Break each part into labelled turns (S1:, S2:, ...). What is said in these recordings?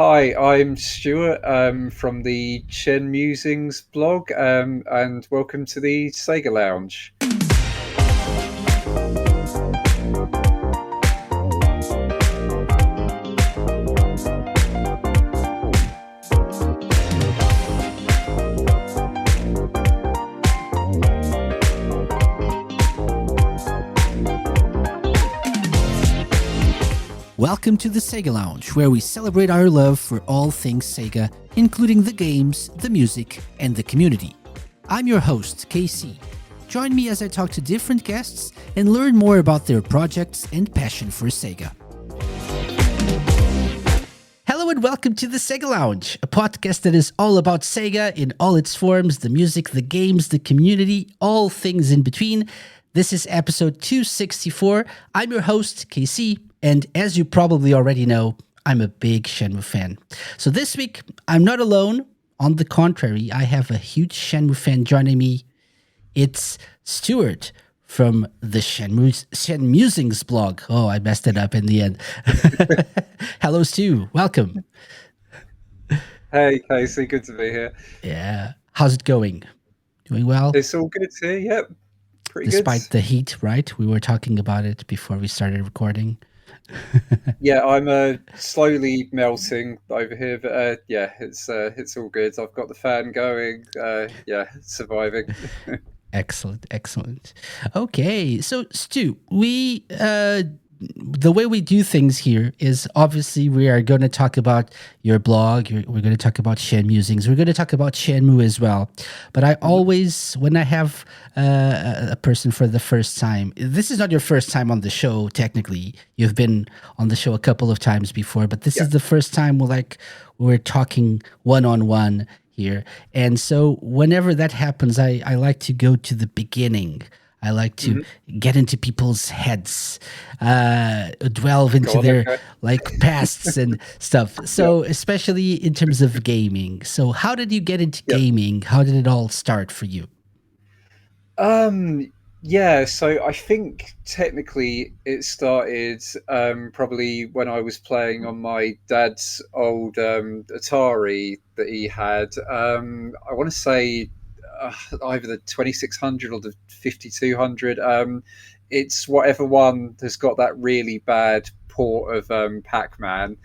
S1: Hi, I'm Stuart from the Shenmusings blog, and welcome to the SEGA Lounge.
S2: Welcome to the SEGA Lounge, where we celebrate our love for all things SEGA, including the games, the music, and the community. I'm your host, KC. Join me as I talk to different guests and learn more about their projects and passion for SEGA. Hello and welcome to the SEGA Lounge, a podcast that is all about SEGA in all its forms, the music, the games, the community, all things in between. This is episode 264. I'm your host, KC. And as you probably already know, I'm a big Shenmue fan. So this week, I'm not alone. On the contrary, I have a huge Shenmue fan joining me. It's Stuart from the Shenmusings blog. Oh, I messed it up in the end. Hello, Stu. Welcome.
S1: Hey, Casey. Good to be here.
S2: Yeah. How's it going? Doing well?
S1: It's all good here. Yep. Pretty
S2: Despite
S1: good.
S2: the heat, right? We were talking about it before we started recording.
S1: Yeah, I'm slowly melting over here, but yeah, it's all good. I've got the fan going. Surviving.
S2: Excellent. Okay, so Stu, the way we do things here is obviously we are going to talk about your blog. We're going to talk about Shenmusings. We're going to talk about Shenmue as well. But I always, when I have a person for the first time, this is not your first time on the show. Technically, you've been on the show a couple of times before, but this is the first time we're talking one-on-one here. And so whenever that happens, I like to go to the beginning. I like to get into people's heads, delve into their pasts and stuff. So especially in terms of gaming. So how did you get into gaming? How did it all start for you?
S1: So I think technically it started probably when I was playing on my dad's old Atari that he had. I want to say either the 2600 or the 5200. It's whatever one has got that really bad port of Pac-Man,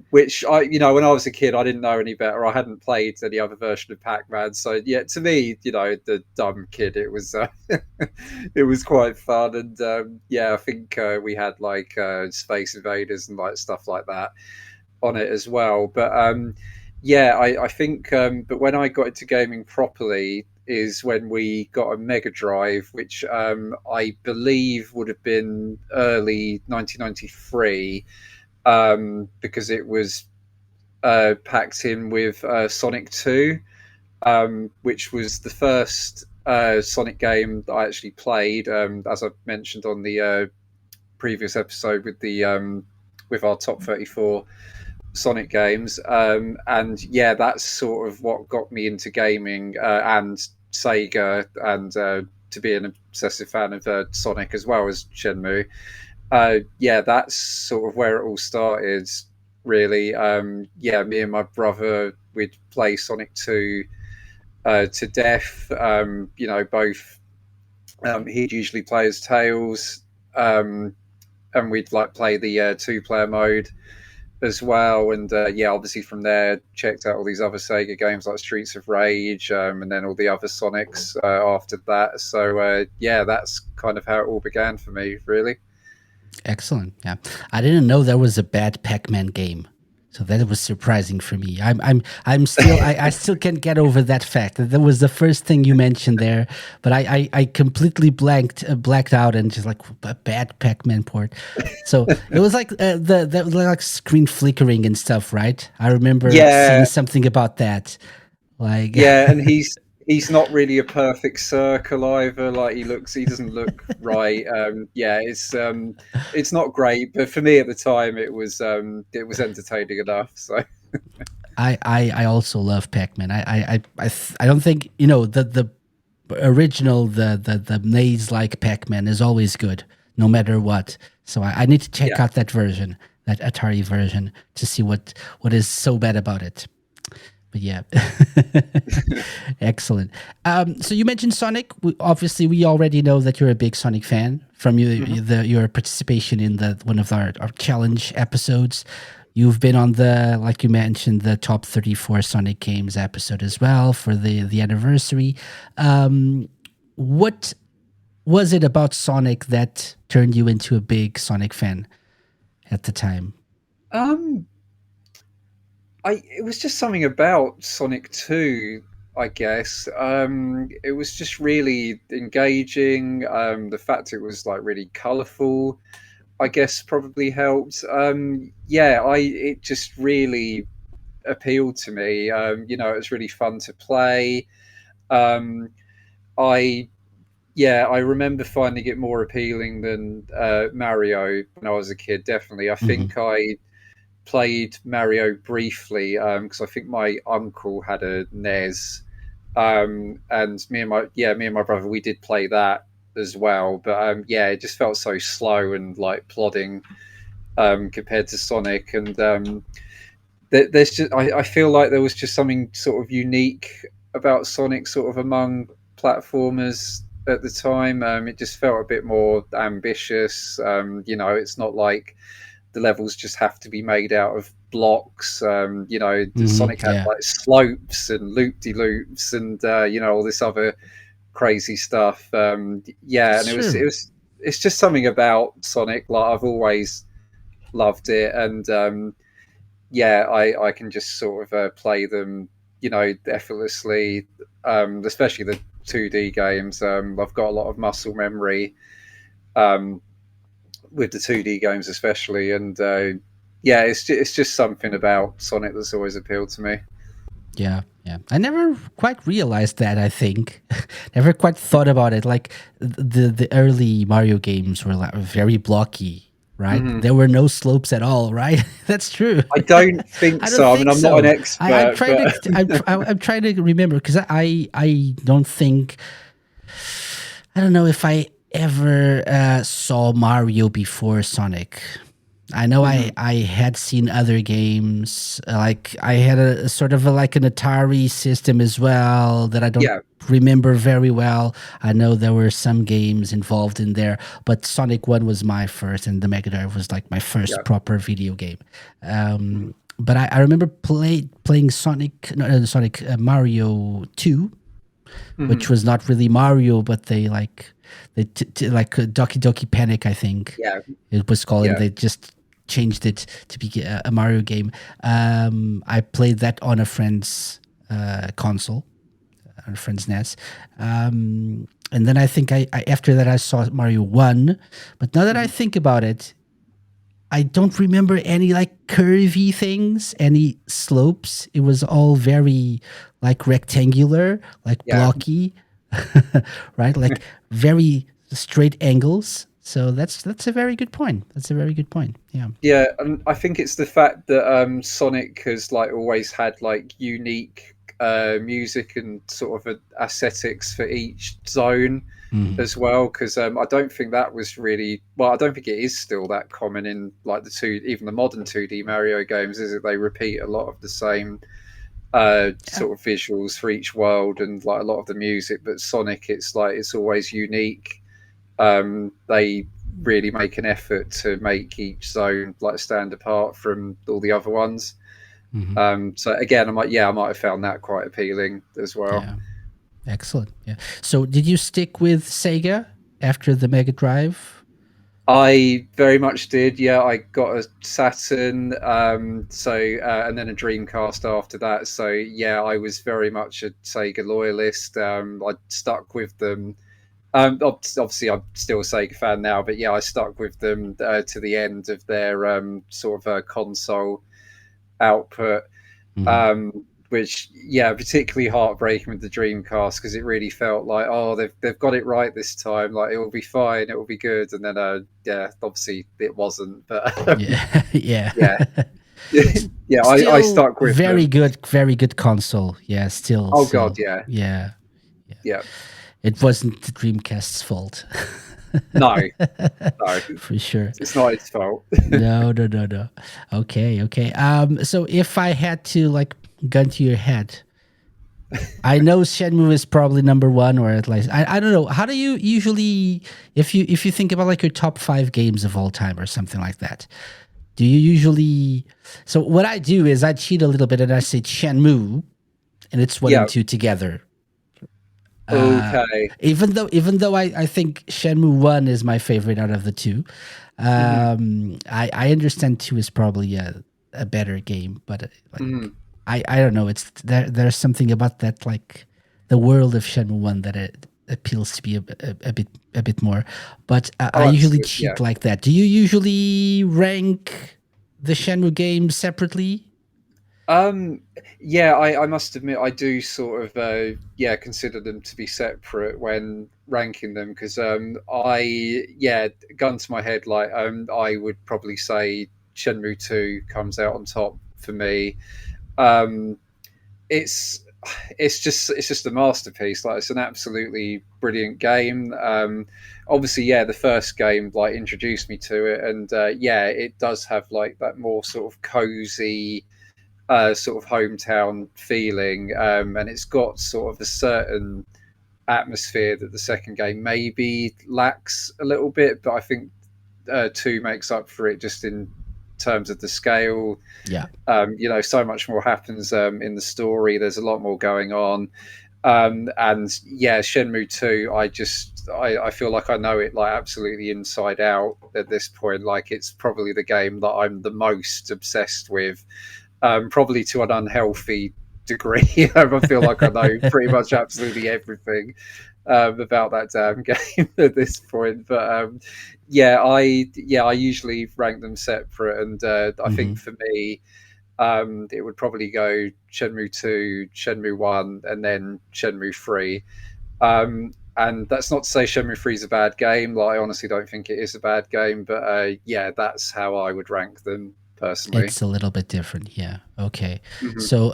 S1: which when I was a kid, I didn't know any better. I hadn't played any other version of Pac-Man, so yeah, to me, the dumb kid, it was it was quite fun, and I think we had Space Invaders and stuff like that on it as well. But I think, but when I got into gaming properly is when we got a Mega Drive, which I believe would have been early 1993, because it was packed in with Sonic 2, which was the first Sonic game that I actually played, as I mentioned on the previous episode with our top 34 Sonic games, and that's sort of what got me into gaming and Sega, and to be an obsessive fan of Sonic as well as Shenmue. That's sort of where it all started, really. Me and my brother, we'd play Sonic 2 to death. Both. He'd usually play as Tails, and we'd play the 2-player mode as well, and obviously from there checked out all these other Sega games like Streets of Rage, and then all the other Sonics after that. So that's kind of how it all began for me, really.
S2: Excellent. Yeah, I didn't know there was a bad Pac-Man game, so that was surprising for me. I'm still I still can't get over that fact. That was the first thing you mentioned there, but I completely blacked out and just a bad Pac-Man port. So it was the screen flickering and stuff, right? I remember seeing something about that.
S1: And he's not really a perfect circle either. He doesn't look right. It's not great, but for me at the time, it was entertaining enough. So
S2: I also love Pac-Man. I don't think the original the maze like Pac-Man is always good no matter what. So I need to check out that version. that Atari version to see what is so bad about it. But yeah, excellent. So you mentioned Sonic. Obviously, we already know that you're a big Sonic fan from
S1: Mhm.
S2: your participation in the one of our challenge episodes. You've been on the, like you mentioned, the top 34 Sonic games episode as well for the anniversary. What was it about Sonic that turned you into a big Sonic fan at the time?
S1: Um, it was just something about Sonic 2, I guess. It was just really engaging. The fact it was like really colourful, I guess, probably helped. Yeah, I it just really appealed to me. It was really fun to play. Um, I Yeah, I remember finding it more appealing than Mario when I was a kid. Definitely, I
S2: Hmm.
S1: think I played Mario briefly because I think my uncle had a NES, and me and my brother, we did play that as well. But yeah, it just felt so slow and like plodding compared to Sonic, and there's just I feel like there was just something sort of unique about Sonic, sort of among platformers at the time. It just felt a bit more ambitious. It's not like the levels just have to be made out of blocks.
S2: Hmm.
S1: Sonic had
S2: Yeah,
S1: like slopes and loop de loops and all this other crazy stuff. Yeah, and
S2: that's true.
S1: it's just something about Sonic. Like I've always loved it, and yeah, I can just sort of play them, effortlessly. Especially the 2D games. I've got a lot of muscle memory. Um, with the 2D games especially, and yeah, it's just something about Sonic that's always appealed to me.
S2: Yeah, yeah. I never quite realized that. I think never quite thought about it. Like the early Mario games were like very blocky, right?
S1: Hmm.
S2: There were no slopes at all, right? That's true.
S1: I don't think
S2: I don't
S1: so. I mean,
S2: think
S1: I'm not an
S2: so. I'm
S1: expert,
S2: trying to
S1: but
S2: I'm trying to remember because I don't think I don't know if I ever saw Mario before Sonic. I know
S1: mhm,
S2: I had seen other games. Like I had a sort of like an Atari system as well that I don't
S1: yeah,
S2: remember very well. I know there were some games involved in there, but Sonic 1 was my first, and the Mega Drive was like my first
S1: yeah,
S2: proper video game.
S1: mhm,
S2: But I remember playing Sonic, no, Sonic Mario 2, which
S1: mhm,
S2: was not really Mario, but like Doki Doki Panic, I think
S1: yeah,
S2: it was called, and
S1: yeah,
S2: they just changed it to be a Mario game. I played that on a friend's console, on a friend's NES. And then I think I after that I saw Mario 1, but now that I
S1: mhm,
S2: think about it, I don't remember any like curvy things, any slopes. It was all very like rectangular, like
S1: yeah.
S2: blocky, right? Like very straight angles. So that's a very good point. That's a very good point. Yeah.
S1: Yeah, and I think it's the fact that Sonic has like always had like unique music and sort of aesthetics for each zone
S2: Mhm.
S1: as well. Because I don't think that was really well. I don't think it is still that common in like even the modern 2D Mario games. Is it? They repeat a lot of the same
S2: Yeah.
S1: sort of visuals for each world and like a lot of the music. But Sonic, it's like it's always unique. They really make an effort to make each zone like stand apart from all the other ones.
S2: Hmm.
S1: So again, I might have found that quite appealing as well.
S2: Yeah. Excellent. Yeah. So did you stick with Sega after the Mega Drive?
S1: I very much did. Yeah, I got a Saturn, and then a Dreamcast after that. So yeah, I was very much a Sega loyalist. I stuck with them. Obviously, I'm still a Sega fan now, but yeah, I stuck with them to the end of their sort of console output.
S2: Hmm.
S1: Which yeah, particularly heartbreaking with the Dreamcast because it really felt like oh they've got it right this time, like it will be fine, it will be good, and then yeah, obviously it wasn't, but
S2: Yeah. Yeah.
S1: yeah, yeah, I
S2: Still
S1: stuck with them.
S2: very good console. Yeah. Still,
S1: Oh god,
S2: still.
S1: yeah,
S2: Yeah.
S1: yeah,
S2: It wasn't the Dreamcast's fault.
S1: No, no,
S2: For sure.
S1: it's not its fault.
S2: No, no, no, no. Okay, okay. So if I had to like gun to your head, I know Shenmue is probably number one, or at least I don't know. How do you usually, if you think about like your top five games of all time or something like that? Do you usually? So what I do is I cheat a little bit and I say Shenmue, and it's one and
S1: Yeah.
S2: two together.
S1: Okay.
S2: Even though I think Shenmue one is my favorite out of the two,
S1: Hmm.
S2: I understand two is probably a better game, but like
S1: Hmm.
S2: I don't know. It's there's something about that like the world of Shenmue one that it appeals to be a bit more. But I
S1: Oh,
S2: usually
S1: absolutely. Yeah.
S2: cheat like that. Do you usually rank the Shenmue games separately?
S1: Um, yeah, I must admit I do sort of yeah, consider them to be separate when ranking them because yeah, gun to my head, like I would probably say Shenmue 2 comes out on top for me. Um, it's it's just a masterpiece. Like, it's an absolutely brilliant game. Obviously, yeah, the first game like introduced me to it, and yeah, it does have like that more sort of cozy sort of hometown feeling, and it's got sort of a certain atmosphere that the second game maybe lacks a little bit, but I think two makes up for it just in terms of the scale.
S2: Yeah.
S1: You know, so much more happens in the story. There's a lot more going on, and yeah, Shenmue 2. I feel like I know it like absolutely inside out at this point. Like, it's probably the game that I'm the most obsessed with, probably to an unhealthy degree. I feel like I know pretty much absolutely everything about that damn game at this point. But yeah, I usually rank them separate, and I think
S2: Hmm.
S1: for me, it would probably go Shenmue 2, Shenmue 1, and then Shenmue 3. And that's not to say Shenmue 3 is a bad game. Like, I honestly don't think it is a bad game, but yeah, that's how I would rank them personally.
S2: It's a little bit different, yeah. Okay,
S1: Hmm.
S2: so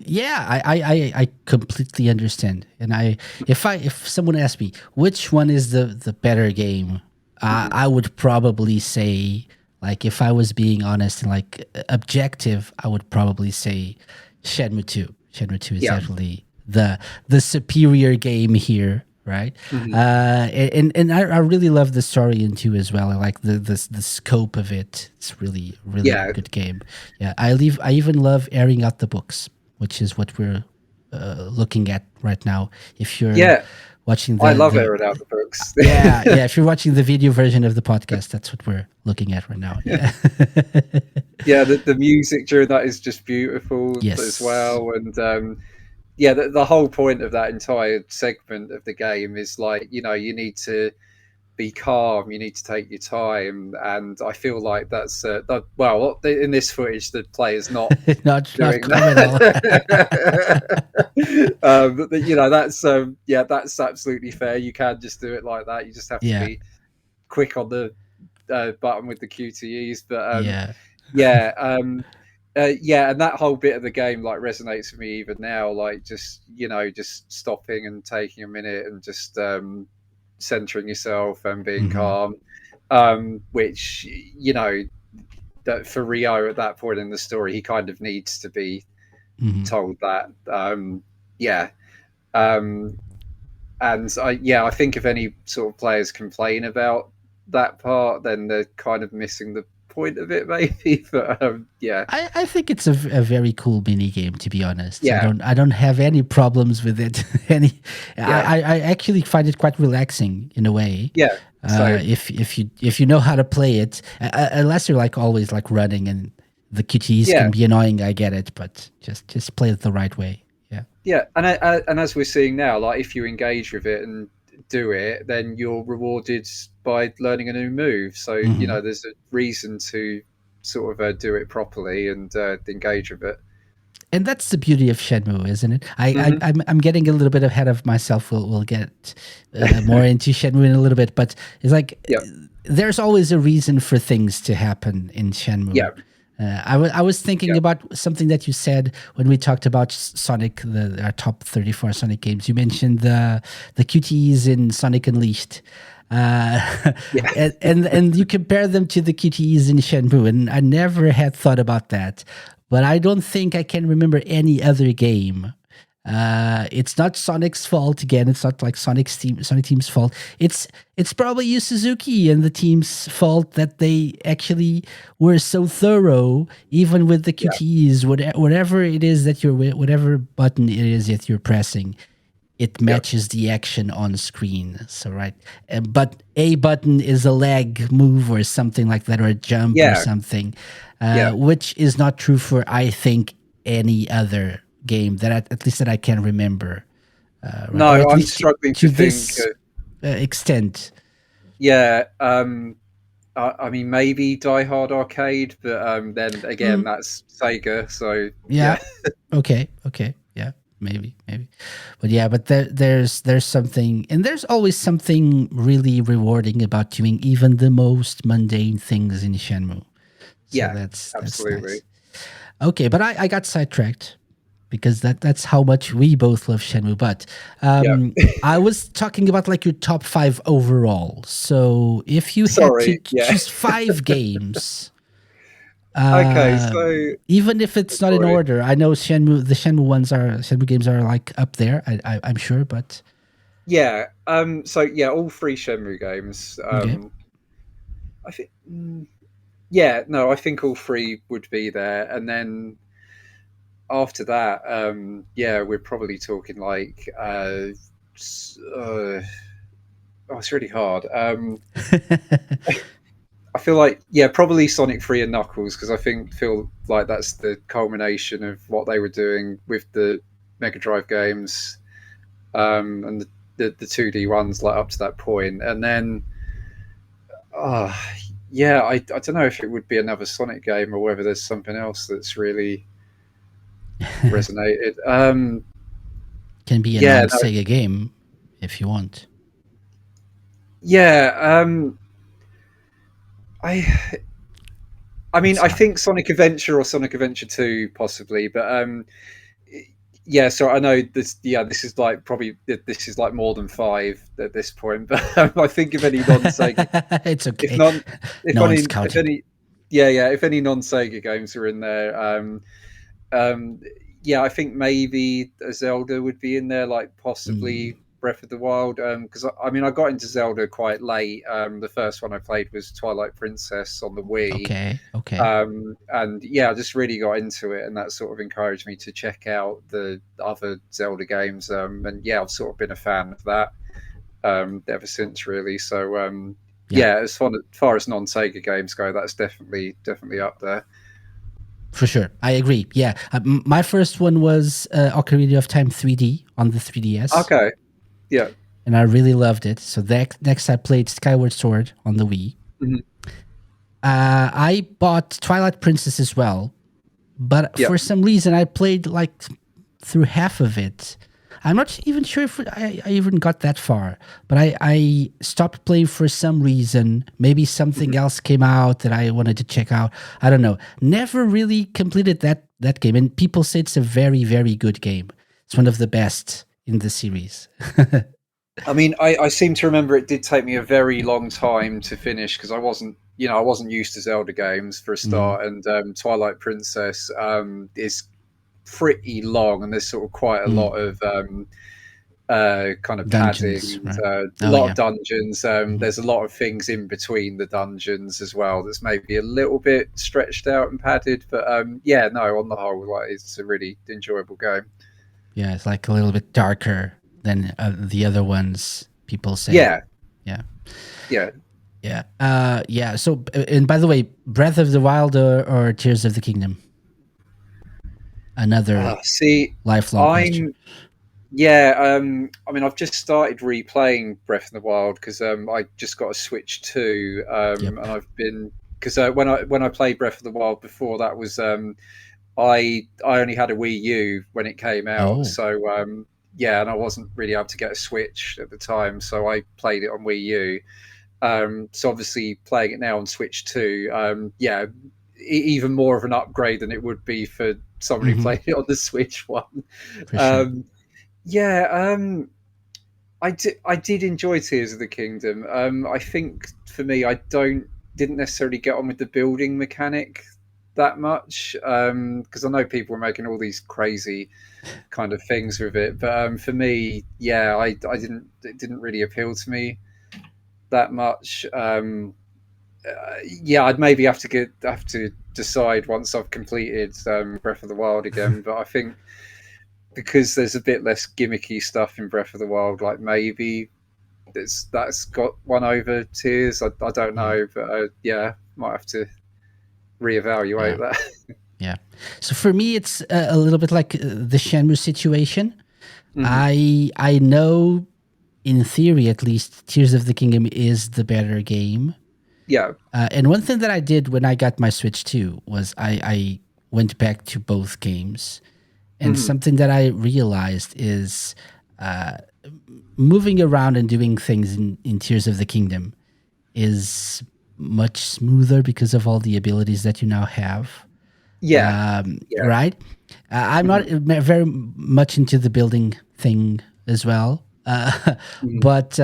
S2: yeah, I completely understand. And if someone asked me which one is the better game,
S1: Hmm.
S2: I would probably say, like, if I was being honest and like objective, I would probably say Shenmue two. Shenmue two is
S1: Yeah.
S2: definitely the superior game here, right?
S1: Hmm.
S2: And I really love the story in two as well. I like the scope of it. It's really
S1: Yeah.
S2: good game. Yeah, I even love airing out the books, which is what we're looking at right now. If you're
S1: Yeah.
S2: watching
S1: I love
S2: the
S1: airing out the books.
S2: yeah, yeah, if you're watching the video version of the podcast, that's what we're looking at right now. Yeah.
S1: Yeah, the music during that is just beautiful as
S2: Yes.
S1: well. And yeah, the whole point of that entire segment of the game is like, you know, you need to be calm, you need to take your time. And I feel like that's, well, in this footage, the player's not
S2: Not
S1: doing
S2: calm at all.
S1: that. But, you know, that's, yeah, that's absolutely fair. You can just do it like that. You just have to
S2: Yeah.
S1: be quick on the button with the QTEs. But
S2: Yeah.
S1: yeah, yeah, and that whole bit of the game like resonates with me even now. Like, just, you know, just stopping and taking a minute and just centering yourself and being
S2: Hmm.
S1: calm. Which, you know, that for Rio at that point in the story, he kind of needs to be
S2: Hmm.
S1: told that. Yeah, um, and yeah, I think if any sort of players complain about that part, then they're kind of missing the point of it, maybe. But yeah,
S2: I think it's a very cool mini game, to be honest. I
S1: yeah,
S2: don't have any problems with it. any
S1: yeah,
S2: I actually find it quite relaxing in a way.
S1: yeah. So
S2: If you know how to play it, unless you're like always like running and the QTEs
S1: yeah,
S2: can be annoying, I get it, but just play it the right way. Yeah.
S1: yeah, and as we're seeing now, like, if you engage with it and do it, then you're rewarded by learning a new move. So, you
S2: Hmm.
S1: know, there's a reason to sort of do it properly and engage with it.
S2: And that's the beauty of Shenmue, isn't it?
S1: Hmm.
S2: I'm getting a little bit ahead of myself. We'll get more into Shenmue in a little bit, but it's like
S1: Yeah,
S2: there's always a reason for things to happen in Shenmue.
S1: yeah,
S2: I was thinking
S1: yeah.
S2: about something that you said when we talked about Sonic, our top 34 Sonic games. You mentioned the QTEs in Sonic Unleashed.
S1: Yeah,
S2: And you compare them to the QTEs in Shenmue, and I never had thought about that. But I don't think I can remember any other game. It's not Sonic's fault again. It's not like Sonic Team's fault. It's probably Yu Suzuki and the team's fault that they actually were so thorough, even with the
S1: yeah,
S2: QTEs, whatever it is that whatever button it is that you're pressing, it
S1: yeah,
S2: matches the action on screen. So right, but a button is a leg move or something like that, or a jump or
S1: yeah,
S2: something,
S1: yeah.
S2: which is not true for I think any other game that at least that I can remember, right, or
S1: No,
S2: at
S1: I'm
S2: least
S1: struggling to
S2: to
S1: think.
S2: this extent.
S1: Yeah, I mean maybe Die Hard Arcade, but then again
S2: Mm,
S1: that's Sega, so
S2: yeah.
S1: yeah,
S2: Okay. Okay. Yeah. Maybe. But yeah, but there's something, and there's always something really rewarding about doing even the most mundane things in Shenmue. So
S1: yeah,
S2: that's
S1: absolutely.
S2: nice. Okay, but I got sidetracked because that's how much we both love Shenmue. But
S1: Yeah,
S2: I was talking about like your top five overall. So if you had to
S1: sorry. Yeah.
S2: choose five games,
S1: Okay,
S2: um,
S1: so
S2: even if it's not in
S1: sorry.
S2: order, I know the Shenmue games are like up there. I'm sure, but
S1: Yeah. So yeah, all three Shenmue games.
S2: okay.
S1: I think. Yeah. No, I think all three would be there, and then after that, yeah, we're probably talking like. Oh, it's really hard. I feel like yeah, probably Sonic 3 and Knuckles because I feel like that's the culmination of what they were doing with the Mega Drive games, and the 2D ones like up to that point, and then uh, yeah, I don't know if it would be another Sonic game or whether there's something else that's really resonated.
S2: Can be a
S1: Yeah,
S2: non
S1: no,
S2: Sega game if you want.
S1: yeah. I I mean,
S2: It's
S1: I
S2: hard.
S1: think Sonic Adventure or Sonic Adventure 2 possibly, but yeah, so I know this. Yeah, this is like probably this is like more than five at this point. But I think if any non-Sega,
S2: It's
S1: if
S2: okay.
S1: non,
S2: No one's counting.
S1: yeah, yeah, if any non-Sega games are in there, um, yeah, I think maybe a Zelda would be in there, like
S2: Mm,
S1: possibly Breath of the Wild. Because I mean, I got into Zelda quite late. The first one I played was Twilight Princess on the Wii,
S2: okay. Okay.
S1: and yeah, I just really got into it, and that sort of encouraged me to check out the other Zelda games. And yeah, I've sort of been a fan of that ever since, really. So
S2: Yeah.
S1: yeah, far as non Sega games go, that's definitely up there.
S2: For sure, I agree. Yeah, my first one was Ocarina of Time 3D on the 3DS,
S1: Okay, yeah,
S2: and I really loved it. So that next, I played Skyward Sword on the Wii.
S1: mhm,
S2: I bought Twilight Princess as well, but
S1: yeah.
S2: for some reason, I played like through half of it. I'm not even sure if I even got that far, but I stopped playing for some reason. Maybe something
S1: Mhm.
S2: else came out that I wanted to check out. I don't know. Never really completed that game, and people say it's a very good game. It's one of the best in the series.
S1: I mean, I seem to remember it did take me a very long time to finish because I wasn't used to Zelda games for a
S2: Mm,
S1: start, and Twilight Princess is pretty long, and there's sort of quite a lot
S2: mm.
S1: of kind of padding
S2: Dungeons,
S1: and
S2: right?
S1: a
S2: Oh
S1: lot of
S2: yeah.
S1: dungeons.
S2: Mhm.
S1: There's a lot of things in between the dungeons as well that's maybe a little bit stretched out and padded, but yeah, no, on the whole, like, it's a really enjoyable game.
S2: Yeah, it's like a little bit darker than the other ones. People say,
S1: Yeah,
S2: yeah.
S1: yeah.
S2: Yeah. So, and by the way, Breath of the Wild or Tears of the Kingdom, another
S1: See,
S2: lifelong question.
S1: I'm Yeah, I mean, I've just started replaying Breath of the Wild because I just got a Switch 2,
S2: Yep.
S1: and I've been because when I played Breath of the Wild before that was I only had a Wii U when it came out,
S2: Oh.
S1: so yeah, and I wasn't really able to get a Switch at the time, so I played it on Wii U. So obviously playing it now on Switch 2, yeah, even more of an upgrade than it would be for someone who
S2: Hmm.
S1: played it on the Switch one.
S2: For sure.
S1: Um, yeah, I did enjoy Tears of the Kingdom. I think for me, I didn't necessarily get on with the building mechanic that much, because I know people were making all these crazy kind of things with it. But for me, yeah, I didn't it didn't really appeal to me that much. Yeah, I'd maybe have to decide once I've completed Breath of the Wild again. But I think because there's a bit less gimmicky stuff in Breath of the Wild, like maybe that's got one over Tears. I don't
S2: Mm,
S1: know, but yeah, might have to
S2: yeah,
S1: reevaluate that.
S2: yeah. So for me, it's a little bit like the Shenmue situation.
S1: Mhm.
S2: I know, in theory at least, Tears of the Kingdom is the better game.
S1: Yeah.
S2: And one thing that I did when I got my Switch too was I went back to both games. And
S1: Mhm.
S2: something that I realized is moving around and doing things in Tears of the Kingdom is much smoother because of all the abilities that you now have.
S1: Yeah. Yeah.
S2: Right? I'm not
S1: Mhm.
S2: very much into the building thing as well,
S1: Mhm.
S2: but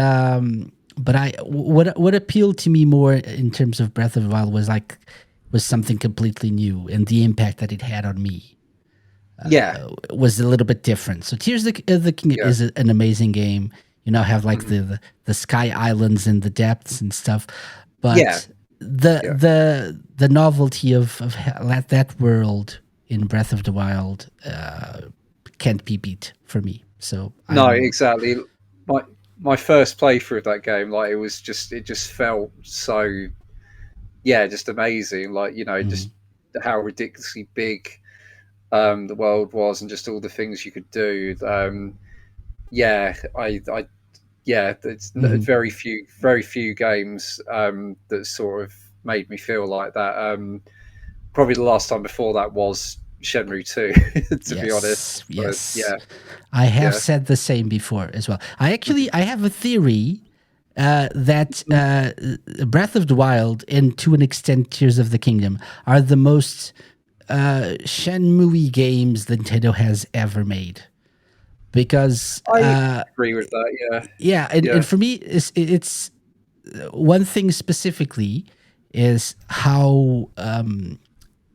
S2: what appealed to me more in terms of Breath of the Wild was something completely new, and the impact that it had on me
S1: Yeah.
S2: was a little bit different. So Tears of the Kingdom
S1: Yeah.
S2: is an amazing game. You now have like
S1: Mhm.
S2: the sky islands and the depths and stuff,
S1: Yeah.
S2: but
S1: Yeah.
S2: the novelty of that world in Breath of the Wild can't be beat for me. So
S1: No,
S2: I'm
S1: exactly. My my first playthrough of that game, like it just felt so, yeah, just amazing. Like,
S2: mhm,
S1: just how ridiculously big the world was, and just all the things you could do. Yeah, I yeah, it's
S2: mhm.
S1: very few games that sort of made me feel like that. Probably the last time before that was Shenmue 2, to be
S2: Yes,
S1: honest. But
S2: yes.
S1: yeah,
S2: I have
S1: yeah.
S2: said the same before as well. I have a theory that
S1: Mhm.
S2: Breath of the Wild and to an extent Tears of the Kingdom are the most Shenmue games Nintendo has ever made. Because
S1: I agree with that. Yeah,
S2: yeah, and
S1: yeah,
S2: for me, it's one thing specifically is how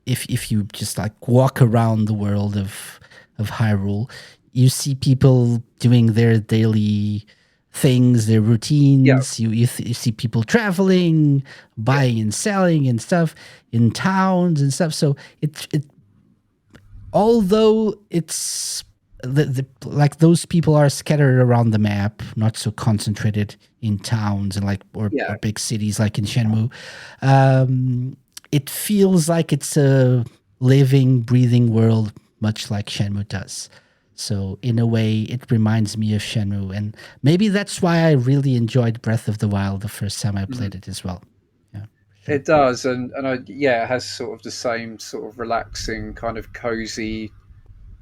S2: if you just like walk around the world of Hyrule, you see people doing their daily things, their
S1: yeah,
S2: routines. You see people traveling,
S1: yeah,
S2: buying and selling and stuff in towns and stuff. So it although it's like those people are scattered around the map, not so concentrated in towns and like
S1: yeah.
S2: or big cities like in Shenmue. Um, it feels like it's a living, breathing world, much like Shenmue does. So in a way, it reminds me of Shenmue, and maybe that's why I really enjoyed Breath of the Wild the first time I
S1: Mhm.
S2: played it as well. Yeah, sure.
S1: It does, and yeah, it has sort of the same sort of relaxing, kind of cozy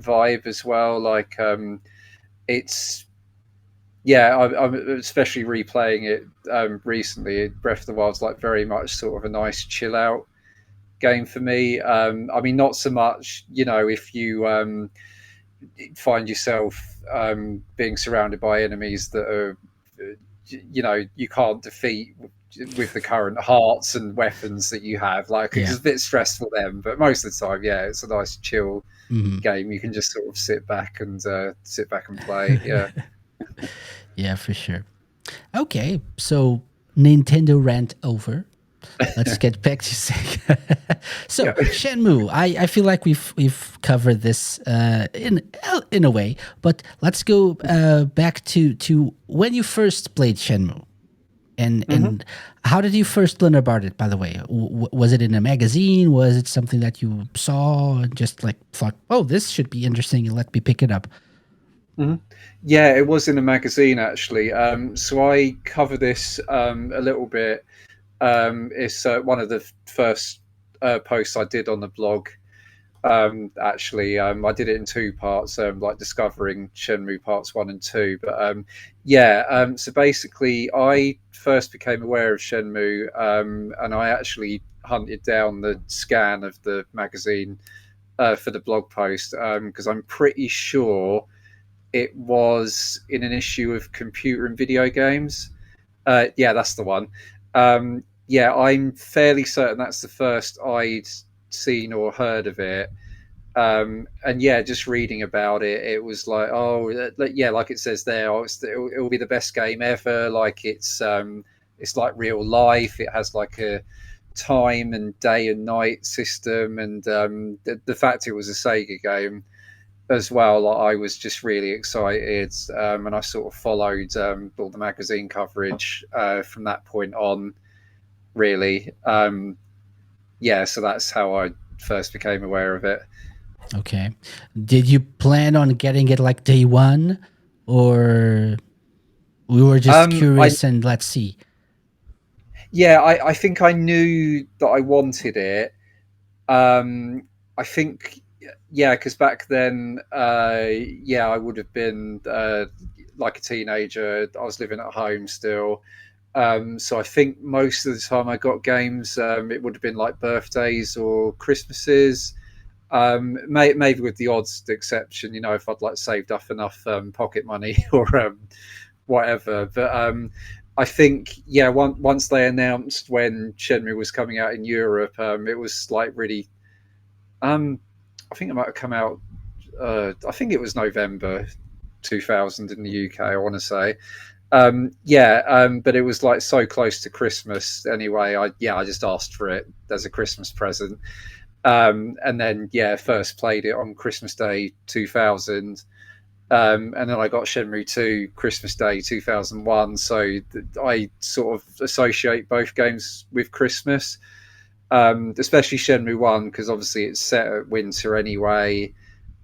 S1: vibe as well. Like, it's yeah, I'm especially replaying it recently. Breath of the Wild's like very much sort of a nice chill out game for me. I mean, not so much, if you find yourself being surrounded by enemies that are, you can't defeat with the current hearts and weapons that you have. Like, it's
S2: Yeah.
S1: a bit stressful then, but most of the time, yeah, it's a nice chill
S2: Mhm.
S1: game. You can just sort of sit back and play. Yeah.
S2: Yeah, for sure. Okay, so Nintendo rant over. Let's get back to Sega.
S1: Yeah.
S2: So Shenmue, I feel like we've covered this in a way, but let's go back to when you first played Shenmue,
S1: Hmm.
S2: and how did you first learn about it? By the way, was it in a magazine? Was it something that you saw and just like thought, oh, this should be interesting, and let me pick it up?
S1: Hmm. Yeah, it was in a magazine actually. So I cover this a little bit. It's one of the first posts I did on the blog. Actually, I did it in two parts, like discovering Shenmue parts one and two. But yeah, so basically, I first became aware of Shenmue, and I actually hunted down the scan of the magazine for the blog post because I'm pretty sure it was in an issue of Computer and Video Games. Yeah, that's the one. Yeah, I'm fairly certain that's the first I'd seen or heard of it. And yeah, just reading about it, it was like, oh, yeah, like it says there, oh, it'll be the best game ever. Like it's like real life. It has like a time and day and night system, and the fact it was a Sega game as well. Like, I was just really excited, and I sort of followed all the magazine coverage from that point on. Really, yeah. So that's how I first became aware of it.
S2: Okay. Did you plan on getting it like day one, or we were just
S1: I
S2: curious and let's see?
S1: Yeah, I think I knew that I wanted it. I think, yeah, because back then, yeah, I would have been like a teenager. I was living at home still. So I think most of the time I got games, it would have been like birthdays or Christmases. Maybe with the odds exception, you know, if I'd like saved up enough pocket money or whatever. But I think, yeah, once they announced when Shenmue was coming out in Europe, it was like really. I think it might have come out. I think it was November 2000 in the UK. I want to say. Yeah, but it was like so close to Christmas anyway. I just asked for it as a Christmas present. And then yeah, first played it on Christmas Day 2000, and then I got Shenmue 2 Christmas Day 2001. So I sort of associate both games with Christmas, especially Shenmue 1 because obviously it's set at winter anyway.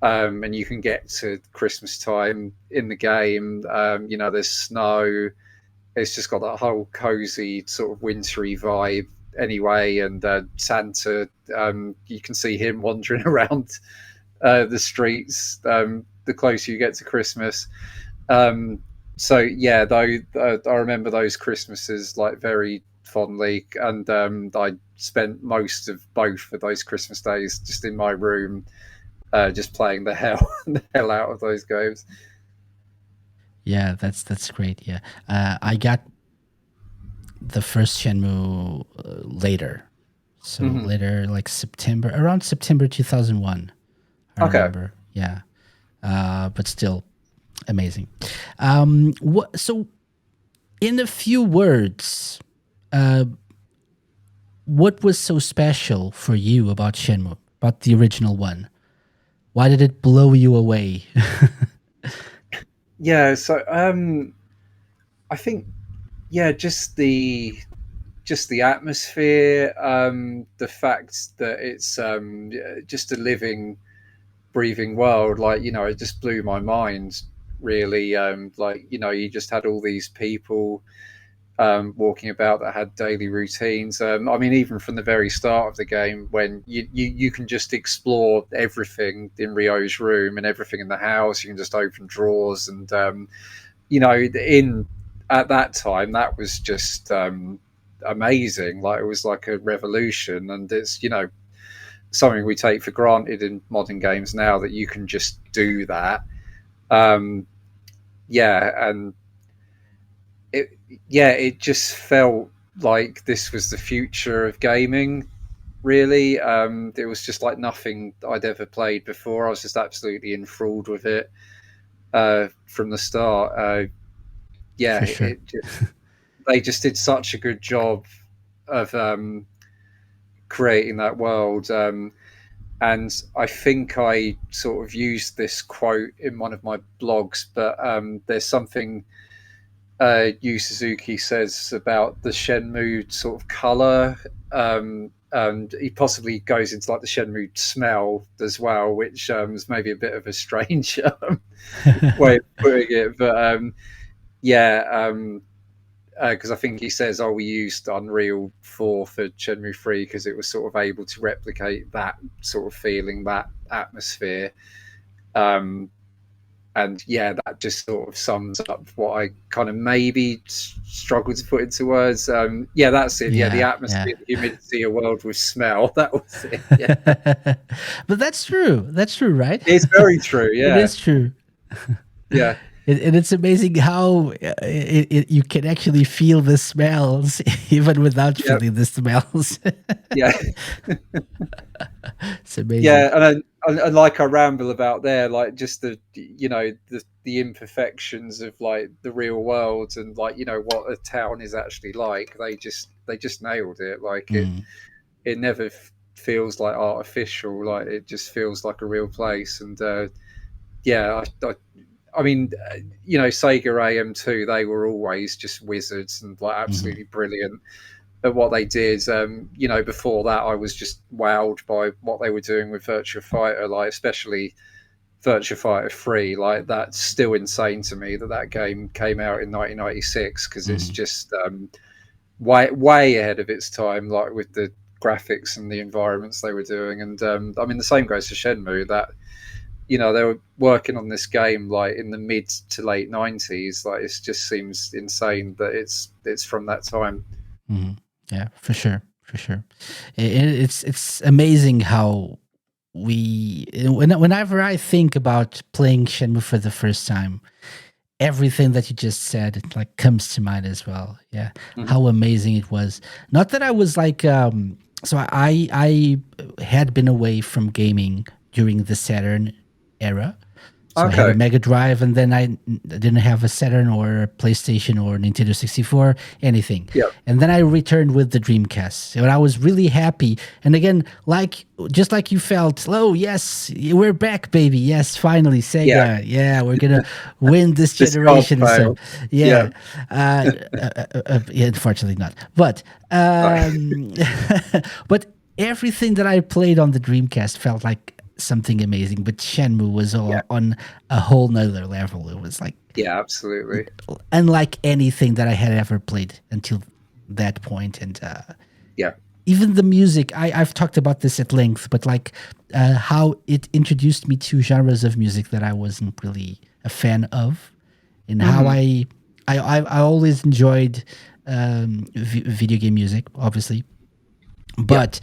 S1: And you can get to Christmas time in the game. You know, there's snow. It's just got that whole cozy sort of wintry vibe anyway. And Santa, you can see him wandering around the streets the closer you get to Christmas. Um, so yeah, though I remember those Christmases like very fondly, and I spent most of both of those Christmas days just in my room, just playing the hell the hell out of those games.
S2: Yeah, that's great. Yeah, I got the first Shenmue later, so
S1: Hmm.
S2: later like September, around September 2001. I
S1: Okay.
S2: remember. Yeah, but still amazing. What? So, in a few words, uh, what was so special for you about Shenmue, about the original one? Why did it blow you away?
S1: Yeah. So I think yeah, just the atmosphere, the fact that it's just a living, breathing world. Like you know, it just blew my mind. Really, like you know, you just had all these people walking about that had daily routines. I mean, even from the very start of the game, when you can just explore everything in Rio's room and everything in the house, you can just open drawers, and you know, in at that time, that was just amazing. Like it was like a revolution, and it's you know something we take for granted in modern games now that you can just do that. Um, yeah, and it yeah, it just felt like this was the future of gaming. Really, it was just like nothing I'd ever played before. I was just absolutely enthralled with it from the start. Yeah,
S2: For sure.
S1: they just did such a good job of creating that world. And I think I sort of used this quote in one of my blogs, but there's something Yu Suzuki says about the Shenmue sort of color. And he possibly goes into like the Shenmue smell as well, which is maybe a bit of a strange way of putting it. But yeah, because I think he says, "Oh, we used Unreal 4 for Shenmue 3 because it was sort of able to replicate that sort of feeling, that atmosphere." Um, and yeah, that just sort of sums up what I kind of maybe struggled to put into words. Yeah, that's it. Yeah, the
S2: Yeah, yeah.
S1: atmosphere, the humidity, a world with smell. That was it. Yeah,
S2: But that's true. That's true, right?
S1: it's very true.
S2: It
S1: Yeah,
S2: is true.
S1: Yeah,
S2: And it's amazing how you can actually feel the smells even without
S1: yeah,
S2: feeling the smells.
S1: yeah.
S2: It's amazing.
S1: Yeah, and like I ramble about there, like just the imperfections of like the real world and like what a town is actually like. They just nailed it. Like
S2: Mm,
S1: it never feels like artificial. Like it just feels like a real place. And yeah, I mean, Sega AM2, they were always just wizards and like
S2: mhm,
S1: absolutely brilliant at what they did. Before that, I was just wowed by what they were doing with Virtua Fighter, like especially Virtua Fighter 3. Like that's still insane to me that that game came out in 1996 because it's
S2: mhm,
S1: just way ahead of its time, like with the graphics and the environments they were doing. And I mean, the same goes for Shenmue. That they were working on this game like in the mid to late 90s. Like it just seems insane that it's from that time.
S2: mhm. Yeah, for sure, for sure. It's amazing how whenever I think about playing Shenmue for the first time, everything that you just said it like comes to mind as well. Yeah,
S1: Mhm.
S2: how amazing it was. Not that I was like so I had been away from gaming during the Saturn era. So I had a
S1: Okay.
S2: Mega Drive, and then I didn't have a Saturn or a PlayStation or Nintendo 64, anything.
S1: Yeah.
S2: And then I returned with the Dreamcast, and I was really happy. And again, like just like you felt, oh yes, we're back, baby. Yes, finally,
S1: Yeah.
S2: Sega. Yeah, we're gonna win this
S1: This can't
S2: generation and stuff.
S1: fail. Yeah.
S2: Yeah, yeah, unfortunately not. But
S1: No.
S2: but everything that I played on the Dreamcast felt like something amazing. But Shenmue was
S1: Yeah.
S2: on a whole nother level. It was like
S1: Yeah. Absolutely.
S2: unlike anything that I had ever played until that point. And
S1: Yeah.
S2: even the music, I've talked about this at length, but like how it introduced me to genres of music that I wasn't really a fan of, and how
S1: Hmm.
S2: I always enjoyed video game music, obviously,
S1: Yeah.
S2: but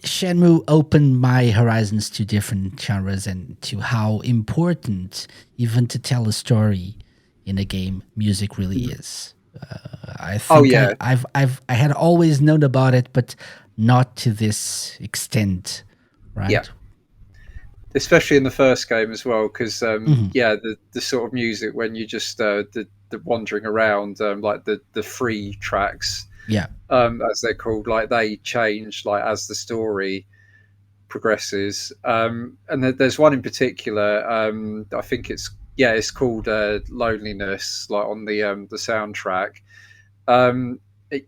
S2: Shenmue opened my horizons to different genres and to how important, even to tell a story in a game, music really
S1: Mhm.
S2: is. I
S1: Oh
S2: think
S1: yeah.
S2: I had always known about it, but not to this extent,
S1: Yeah.
S2: right?
S1: Especially in the first game as well, because
S2: Hmm.
S1: yeah, the sort of music when you just the wandering around, like the free tracks,
S2: Yeah.
S1: as they're called, like they change like as the story progresses. And there's one in particular. I think it's called Loneliness, like on the soundtrack.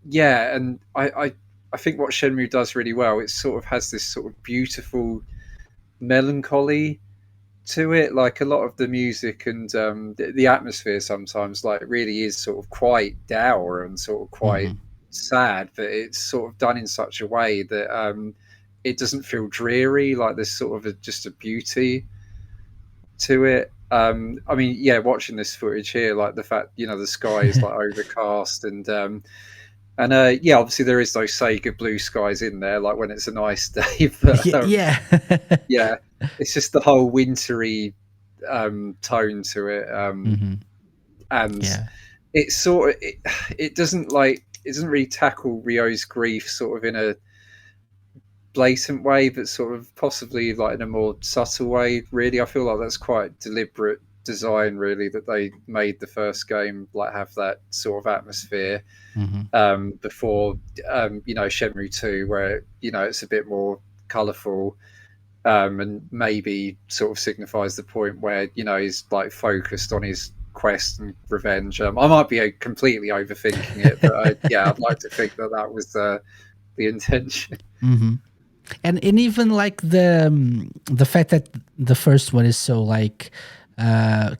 S1: Yeah, and I think what Shenmue does really well, it sort of has this sort of beautiful melancholy to it. Like a lot of the music and the atmosphere sometimes like really is sort of quite dour and sort of quite
S2: Hmm.
S1: sad, but it's sort of done in such a way that it doesn't feel dreary. Like there's sort of just a beauty to it. I mean, yeah, watching this footage here, like the fact the sky is like overcast and yeah, obviously there is those Sega blue skies in there, like when it's a nice day. But
S2: Yeah.
S1: yeah, it's just the whole wintry tone to it,
S2: Hmm.
S1: and
S2: Yeah.
S1: it doesn't really tackle Ryo's grief sort of in a blatant way, but sort of possibly like in a more subtle way. Really, I feel like that's quite deliberate design, really, that they made the first game like have that sort of atmosphere
S2: Hmm.
S1: before Shenmue 2, where it's a bit more colourful and maybe sort of signifies the point where he's like focused on his quest and revenge. I might be completely overthinking it, but yeah, I'd like to think that that was the intention.
S2: Hmm. And even like the fact that the first one is so like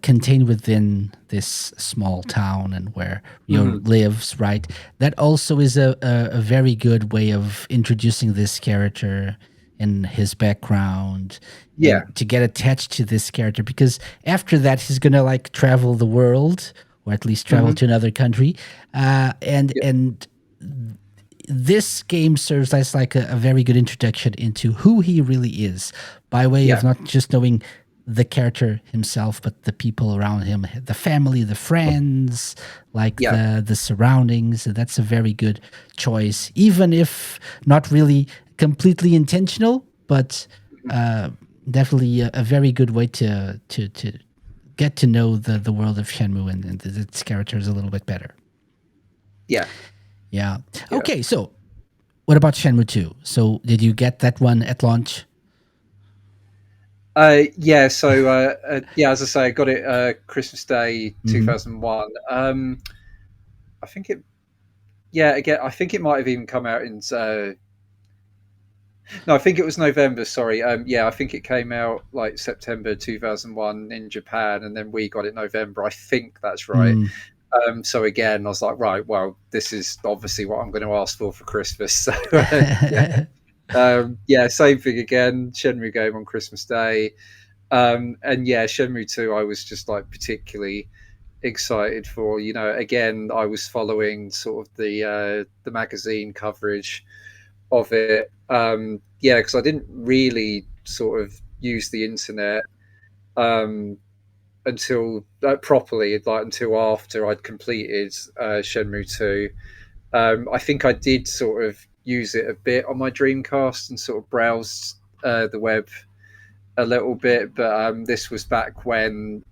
S2: contained within this small town and where Rio
S1: Hmm.
S2: lives, right? That also is a very good way of introducing this character and his background,
S1: Yeah.
S2: and to get attached to this character, because after that he's gonna like travel the world, or at least travel
S1: Hmm.
S2: to another country,
S1: Yeah.
S2: and this game serves as like a very good introduction into who he really is, by way of
S1: Yeah.
S2: not just knowing the character himself, but the people around him, the family, the friends, like
S1: Yeah.
S2: the surroundings. That's a very good choice, even if not really completely intentional, but uh, definitely a very good way to get to know the world of Shenmue and its characters a little bit better.
S1: Yeah.
S2: Yeah.
S1: Yeah.
S2: Okay, so what about Shenmue 2? So did you get that one at launch?
S1: Yeah, so yeah, as I say, I got it Christmas Day
S2: Mm-hmm.
S1: 2001. I think it, yeah, again, I think it might have even come out in, no, I think it was November, sorry. Yeah, I think it came out like September 2001 in Japan, and then we got it November. I think that's right.
S2: Mm,
S1: So again, I was like, right, well, this is obviously what I'm going to ask for Christmas. So yeah, yeah, same thing again. Shenmue game on Christmas Day. And yeah, Shenmue 2, I was just like particularly excited for. You know, again, I was following sort of the magazine coverage of it. Yeah, because I didn't really sort of use the internet um, until properly, like until after I'd completed Shenmue 2. I think I did sort of use it a bit on my Dreamcast and sort of browsed the web a little bit, but this was back when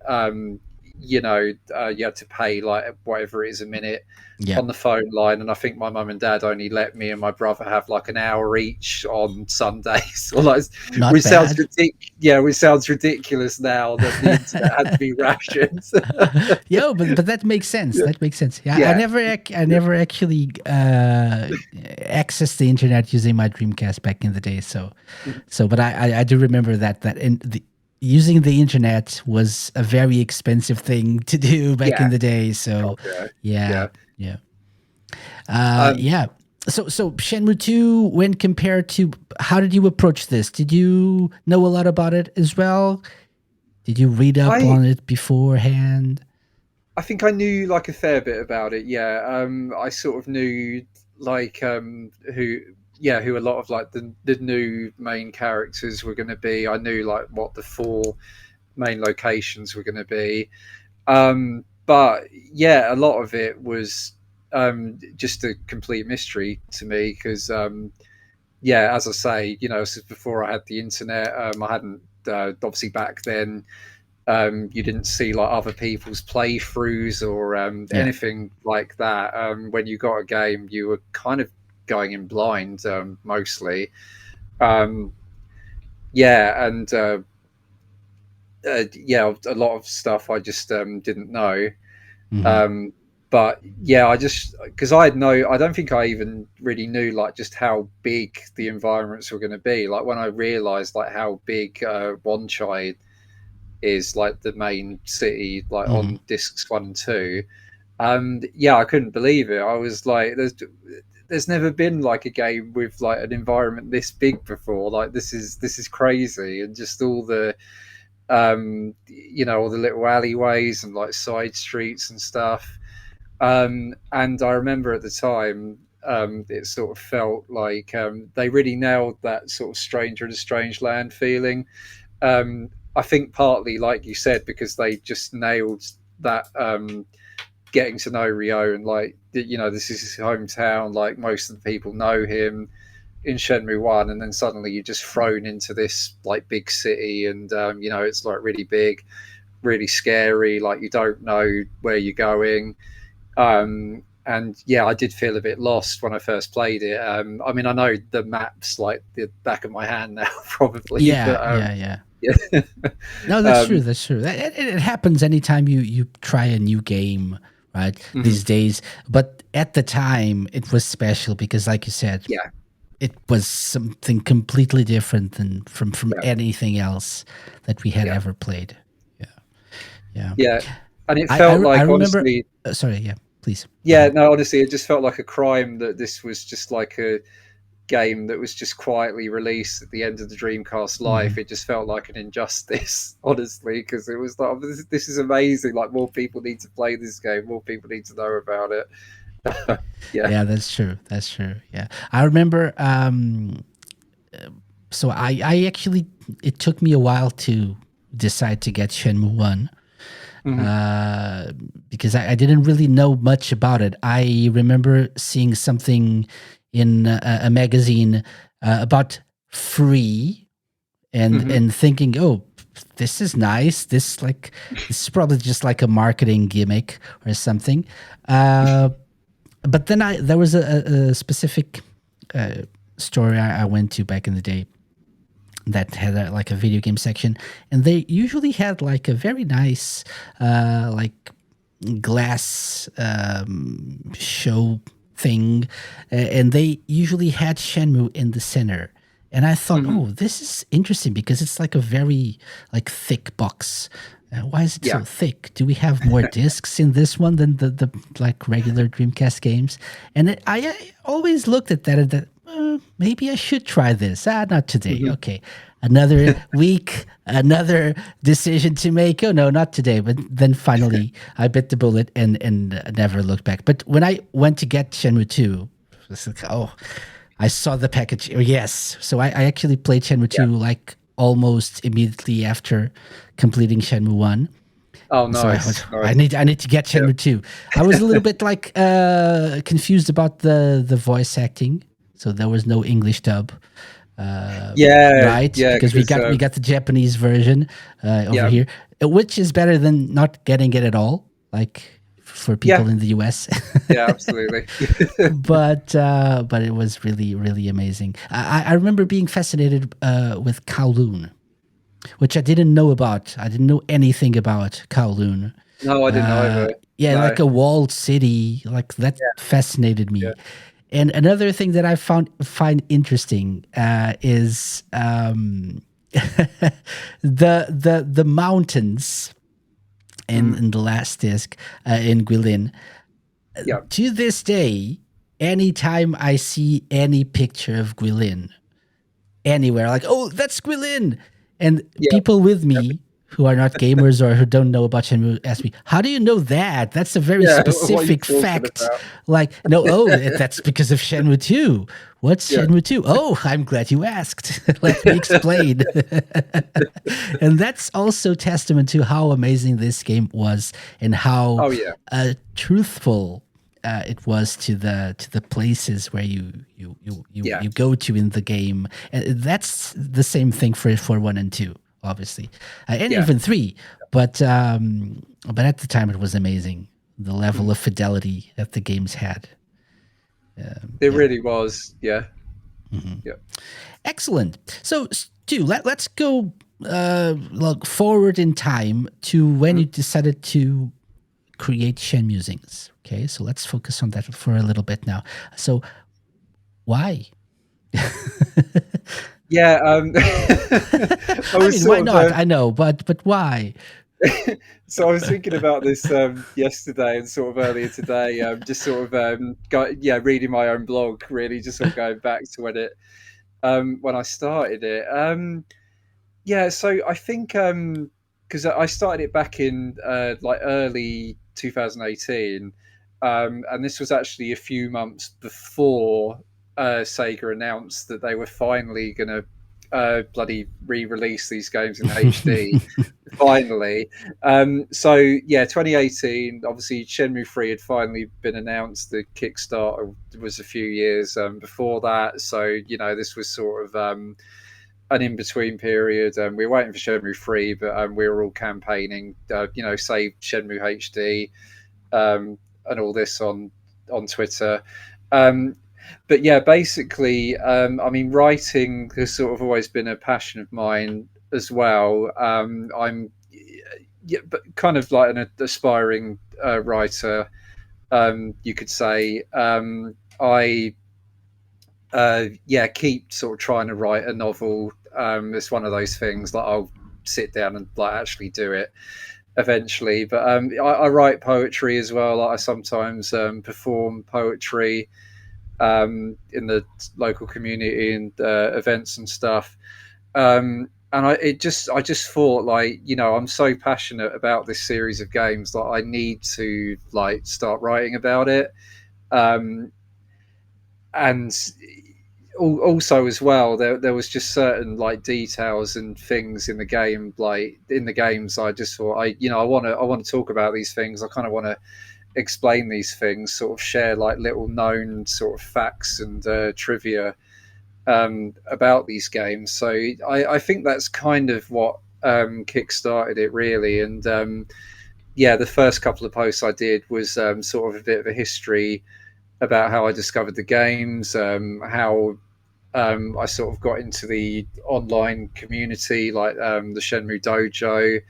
S1: you know you had to pay like whatever it is a minute
S2: yeah,
S1: on the phone line, and I think my mum and dad only let me and my brother have like an hour each on Sundays. Or like,
S2: not
S1: which sounds
S2: bad.
S1: yeah, which sounds ridiculous now that the internet had to be rationed.
S2: Yeah, but that makes sense.
S1: Yeah,
S2: That makes sense. Yeah,
S1: yeah,
S2: I never actually accessed the internet using my Dreamcast back in the day. So, but I do remember that using the internet was a very expensive thing to do back in
S1: yeah.
S2: the day.
S1: God,
S2: So,
S1: yeah,
S2: yeah,
S1: yeah.
S2: yeah,
S1: Um,
S2: yeah. So Shenmue 2, when compared to, how did you approach this? Did you know a lot about it as well? Did you read up
S1: I
S2: on it beforehand?
S1: I think I knew like a fair bit about it. Yeah, I sort of knew like who, yeah, who a lot of like the new main characters were going to be. I knew like what the four main locations were going to be. But yeah, a lot of it was just a complete mystery to me because yeah, as I say, you know, this is before I had the internet. I hadn't obviously back then you didn't see like other people's playthroughs or
S2: Yeah.
S1: anything like that. When you got a game, you were kind of going in blind mostly. Um, yeah, and yeah, a lot of stuff I just didn't know.
S2: Hmm.
S1: Um, but yeah, I just because I had no, I don't think I even really knew like just how big the environments were going to be. Like when I realised like how big Wanchai is, like the main city, like
S2: Hmm.
S1: on discs 1 and 2. Yeah, I couldn't believe it. I was like, there's never been like a game with like an environment this big before. Like this is crazy, and just all the you know all the little alleyways and like side streets and stuff. And I remember at the time. It sort of felt like they really nailed that sort of stranger in a strange land feeling. I think partly, like you said, because they just nailed that getting to know Rio and like you know this is his hometown. Like most of the people know him in Shenmue One, and then suddenly you're just thrown into this like big city, and you know it's like really big, really scary. Like you don't know where you're going. And yeah, I did feel a bit lost when I first played it. I mean, I know the maps like the back of my hand now, probably,
S2: Yeah,
S1: but
S2: yeah, yeah.
S1: yeah.
S2: No, that's true.
S1: um,
S2: That's true. It happens anytime you try a new game, right?
S1: mhm.
S2: These days, but at the time, it was special because, like you said,
S1: Yeah,
S2: it was something completely different than from
S1: yeah,
S2: anything else that we had
S1: yeah,
S2: ever played. Yeah, yeah.
S1: yeah. And it
S2: I
S1: felt
S2: I
S1: like,
S2: remember.
S1: honestly,
S2: Sorry. Yeah. Please go
S1: yeah,
S2: ahead.
S1: no, honestly, it just felt like a crime that this was just like a game that was just quietly released at the end of the Dreamcast
S2: Hmm.
S1: life. It just felt like an injustice, honestly, because it was like, oh, this is amazing. Like, more people need to play this game, more people need to know about it. Yeah.
S2: Yeah, that's true. That's true. Yeah, I remember. So I actually, it took me a while to decide to get Shenmue 1
S1: Mhm.
S2: uh, because I didn't really know much about it. I remember seeing something in a magazine about free
S1: Mhm.
S2: and thinking, oh, this is nice. This is probably just like a marketing gimmick or something. Uh, but then there was a specific uh, store I went to back in the day that had like a video game section, and they usually had like a very nice like glass show thing, and they usually had Shenmue in the center. And I thought,
S1: Mhm.
S2: oh, this is interesting because it's like a very like thick box. Why is it
S1: Yeah.
S2: so thick? Do we have more discs in this one than the like regular Dreamcast games? And I always looked at that and that maybe I should try this. Not today.
S1: Mhm.
S2: Okay, another week, another decision to make. Oh no, not today. But then finally, I bit the bullet and never looked back. But when I went to get Shenmue 2, it was like, oh, I saw the package. Oh, yes. So I actually played Shenmue
S1: Yeah.
S2: 2 like almost immediately after completing Shenmue 1.
S1: Oh,
S2: So I was,
S1: nice, nice.
S2: I need to get
S1: Yeah.
S2: Shenmue 2. I was a little bit like confused about the voice acting. So there was no English dub.
S1: Yeah,
S2: Right,
S1: yeah,
S2: because
S1: 'cause,
S2: we got the Japanese version over
S1: yeah,
S2: here, which is better than not getting it at all, like for
S1: yeah,
S2: people in the US.
S1: yeah, absolutely.
S2: But it was really really amazing. I remember being fascinated with Kowloon, which I didn't know about. I didn't know anything about Kowloon.
S1: No, I didn't either.
S2: Yeah,
S1: No.
S2: like a walled city, like that
S1: Yeah,
S2: fascinated
S1: yeah.
S2: me. And another thing that I find interesting is the mountains
S1: Mhm.
S2: in the last disc in Guilin.
S1: Yeah,
S2: To this day, anytime I see any picture of Guilin anywhere, like, oh, that's Guilin, and
S1: yeah.
S2: people with me who are not gamers or who don't know about Shenmue ask me, "How do you know that? That's a very
S1: Yeah, what are you
S2: specific
S1: talking
S2: fact."
S1: about?
S2: Like, no, that's because of Shenmue 2. What's
S1: Yeah.
S2: Shenmue 2? Oh, I'm glad you asked. Let me explain. And that's also testament to how amazing this game was and how
S1: Oh, yeah,
S2: truthful it was to the places where
S1: yeah,
S2: you go to in the game. And that's the same thing for 1 and 2, obviously, and
S1: yeah.
S2: even 3. But at the time, it was amazing the level
S1: Mhm.
S2: of fidelity that the games had.
S1: It
S2: Yeah,
S1: really was, yeah, yeah.
S2: excellent. So, Stu, let's go look forward in time to when you
S1: Mhm.
S2: decided to create Shenmusings. Okay, so let's focus on that for a little bit now. So, why?
S1: Yeah, I
S2: I
S1: was
S2: mean, why
S1: sort of,
S2: not? I know, but why?
S1: so I was thinking about this yesterday and sort of earlier today, just sort of reading my own blog, really, just sort of going back to when I started it. Yeah, so I think because I started it back in like early 2018, and this was actually a few months before Sega announced that they were finally going to bloody re-release these games in HD. Finally, so yeah, 2018. Obviously, Shenmue 3 had finally been announced. The Kickstarter was a few years before that, so this was sort of an in between period. We were waiting for Shenmue 3, but we were all campaigning, save Shenmue HD and all this on Twitter. Um, but yeah, basically, I mean, writing has sort of always been a passion of mine as well. I'm yeah, but kind of like an aspiring writer, you could say. I yeah, keep sort of trying to write a novel. It's one of those things that I'll sit down and like actually do it eventually. But I write poetry as well. I sometimes perform poetry in the local community and events and stuff. And I just thought like I'm so passionate about this series of games that I need to like start writing about it. Um, and also as well, there was just certain like details and things in the game, like in the games. I just thought, I want to talk about these things. I kind of want to explain these things, sort of share like little known sort of facts and trivia about these games. So I think that's kind of what kick-started it really. And yeah, the first couple of posts I did was sort of a bit of a history about how I discovered the games, how I sort of got into the online community, like the Shenmue Dojo.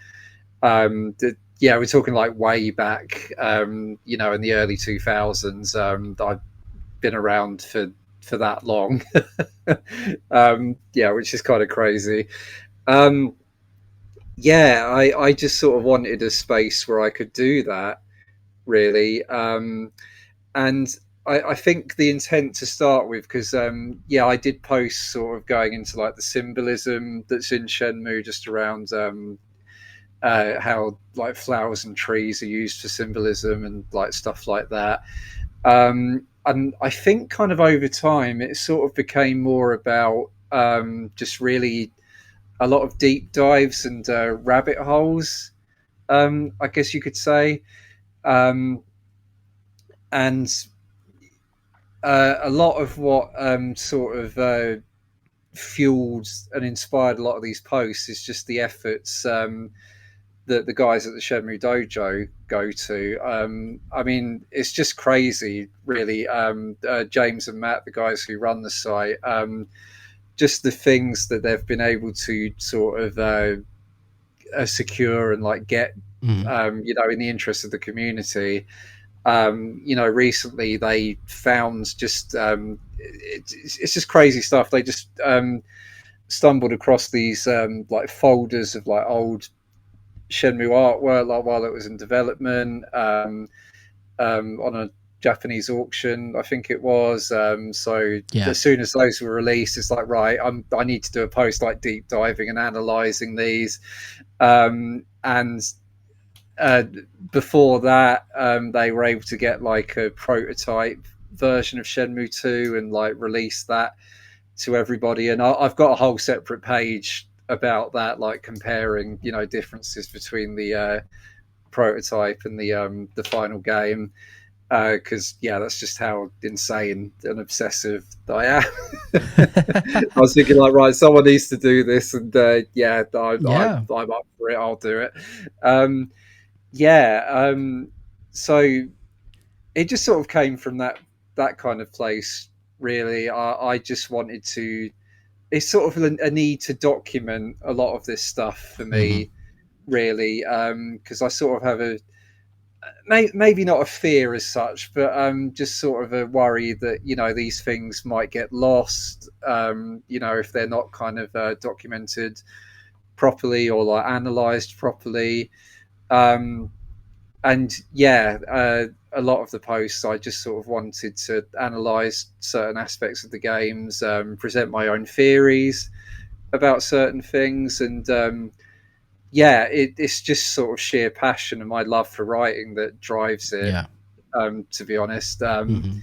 S1: Yeah, we're talking like way back, in the early 2000s. I've been around for that long. Yeah, which is kind of crazy. Um, yeah, I just sort of wanted a space where I could do that, really. And I think the intent to start with, because yeah, I did post sort of going into like the symbolism that's in Shenmue, just around how like flowers and trees are used for symbolism and like stuff like that. And I think kind of over time it sort of became more about just really a lot of deep dives and rabbit holes, I guess you could say. Um, and a lot of what sort of fueled and inspired a lot of these posts is just the efforts that the guys at the Shenmue Dojo go to. I mean, it's just crazy, really. James and Matt, the guys who run the site, just the things that they've been able to sort of secure and like get,
S2: Mhm.
S1: in the interest of the community. Recently they found just it's just crazy stuff. They just stumbled across these like folders of like old Shenmue artwork, like while it was in development, on a Japanese auction, I think it was. So
S2: Yeah.
S1: as soon as those were released, it's like, right, I need to do a post like deep diving and analyzing these. And uh, before that, they were able to get like a prototype version of Shenmue 2 and like release that to everybody. And I've got a whole separate page about that, like comparing, differences between the prototype and the final game. Because yeah, that's just how insane and obsessive I am. I was thinking like, right, someone needs to do this, and yeah,
S2: Yeah.
S1: I'm up for it. I'll do it. Um, yeah. So it just sort of came from that kind of place. Really, I just wanted to. It's sort of a need to document a lot of this stuff for
S2: Mhm.
S1: me, really, because I sort of have maybe not a fear as such, but just sort of a worry that these things might get lost. If they're not kind of documented properly or like analyzed properly. Um, and yeah, a lot of the posts I just sort of wanted to analyze certain aspects of the games, present my own theories about certain things, and yeah, it's just sort of sheer passion and my love for writing that drives it.
S2: Yeah.
S1: To be honest,
S2: Mhm.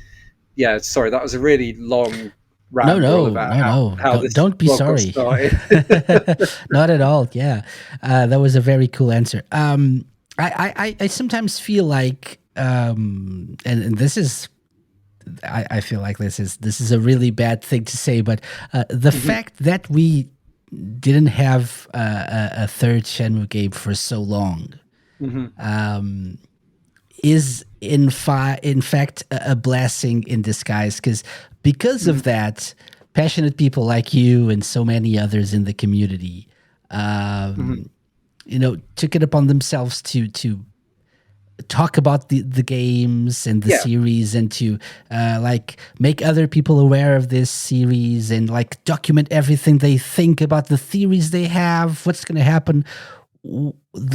S1: yeah. Sorry, that was a really long
S2: No,
S1: ramble
S2: no,
S1: about
S2: no, no.
S1: how this
S2: Don't be
S1: blog got
S2: sorry.
S1: started.
S2: Not at all. Yeah, that was a very cool answer. I sometimes feel like, and this is, I feel like this is a really bad thing to say, but the
S1: Mhm,
S2: fact that we didn't have a third Shenmue game for so long
S1: mhm,
S2: is in fact a blessing in disguise, because
S1: mhm,
S2: of that, passionate people like you and so many others in the community
S1: mhm.
S2: took it upon themselves to talk about the games and the
S1: Yeah,
S2: series, and to like make other people aware of this series, and like document everything they think about the theories they have, what's going to happen.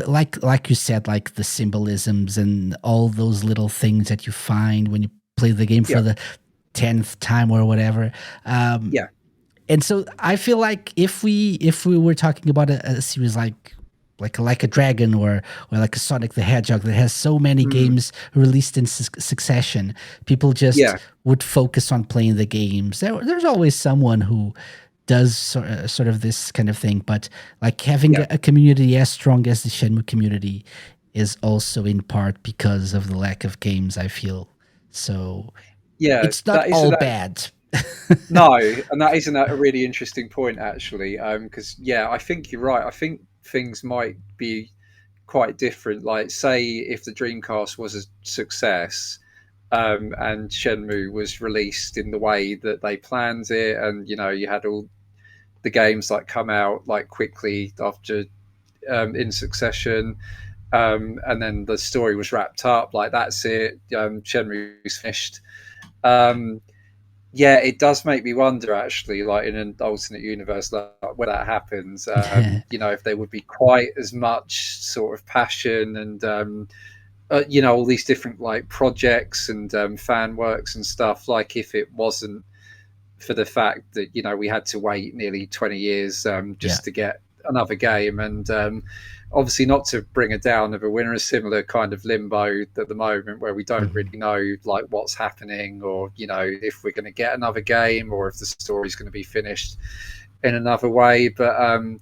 S2: Like you said, like the symbolisms and all those little things that you find when you play the game
S1: yeah,
S2: for the 10th time or whatever.
S1: yeah.
S2: And so I feel like if we were talking about a series like like a dragon or like a Sonic the Hedgehog that has so many
S1: Mm,
S2: games released in succession. People just
S1: yeah,
S2: would focus on playing the games. There's always someone who does sort of this kind of thing, but like having
S1: yeah,
S2: a community as strong as the Shenmue community is also in part because of the lack of games, I feel. So
S1: yeah.
S2: it's not
S1: That is
S2: all
S1: that.
S2: bad.
S1: No, and that isn't a really interesting point actually. Because yeah, I think you're right. I think things might be quite different. Like, say, if the Dreamcast was a success, and Shenmue was released in the way that they planned it, and you had all the games like come out like quickly after in succession, and then the story was wrapped up. Like, that's it. Shenmue's finished. Um, yeah, it does make me wonder actually, like in an alternate universe, like when that happens, if there would be quite as much sort of passion and all these different like projects and fan works and stuff. Like, if it wasn't for the fact that we had to wait nearly 20 years
S2: Yeah.
S1: just to get another game, and obviously not to bring it down, but we're in a similar kind of limbo at the moment where we don't
S2: Mhm.
S1: really know like what's happening, or if we're going to get another game, or if the story's going to be finished in another way. But I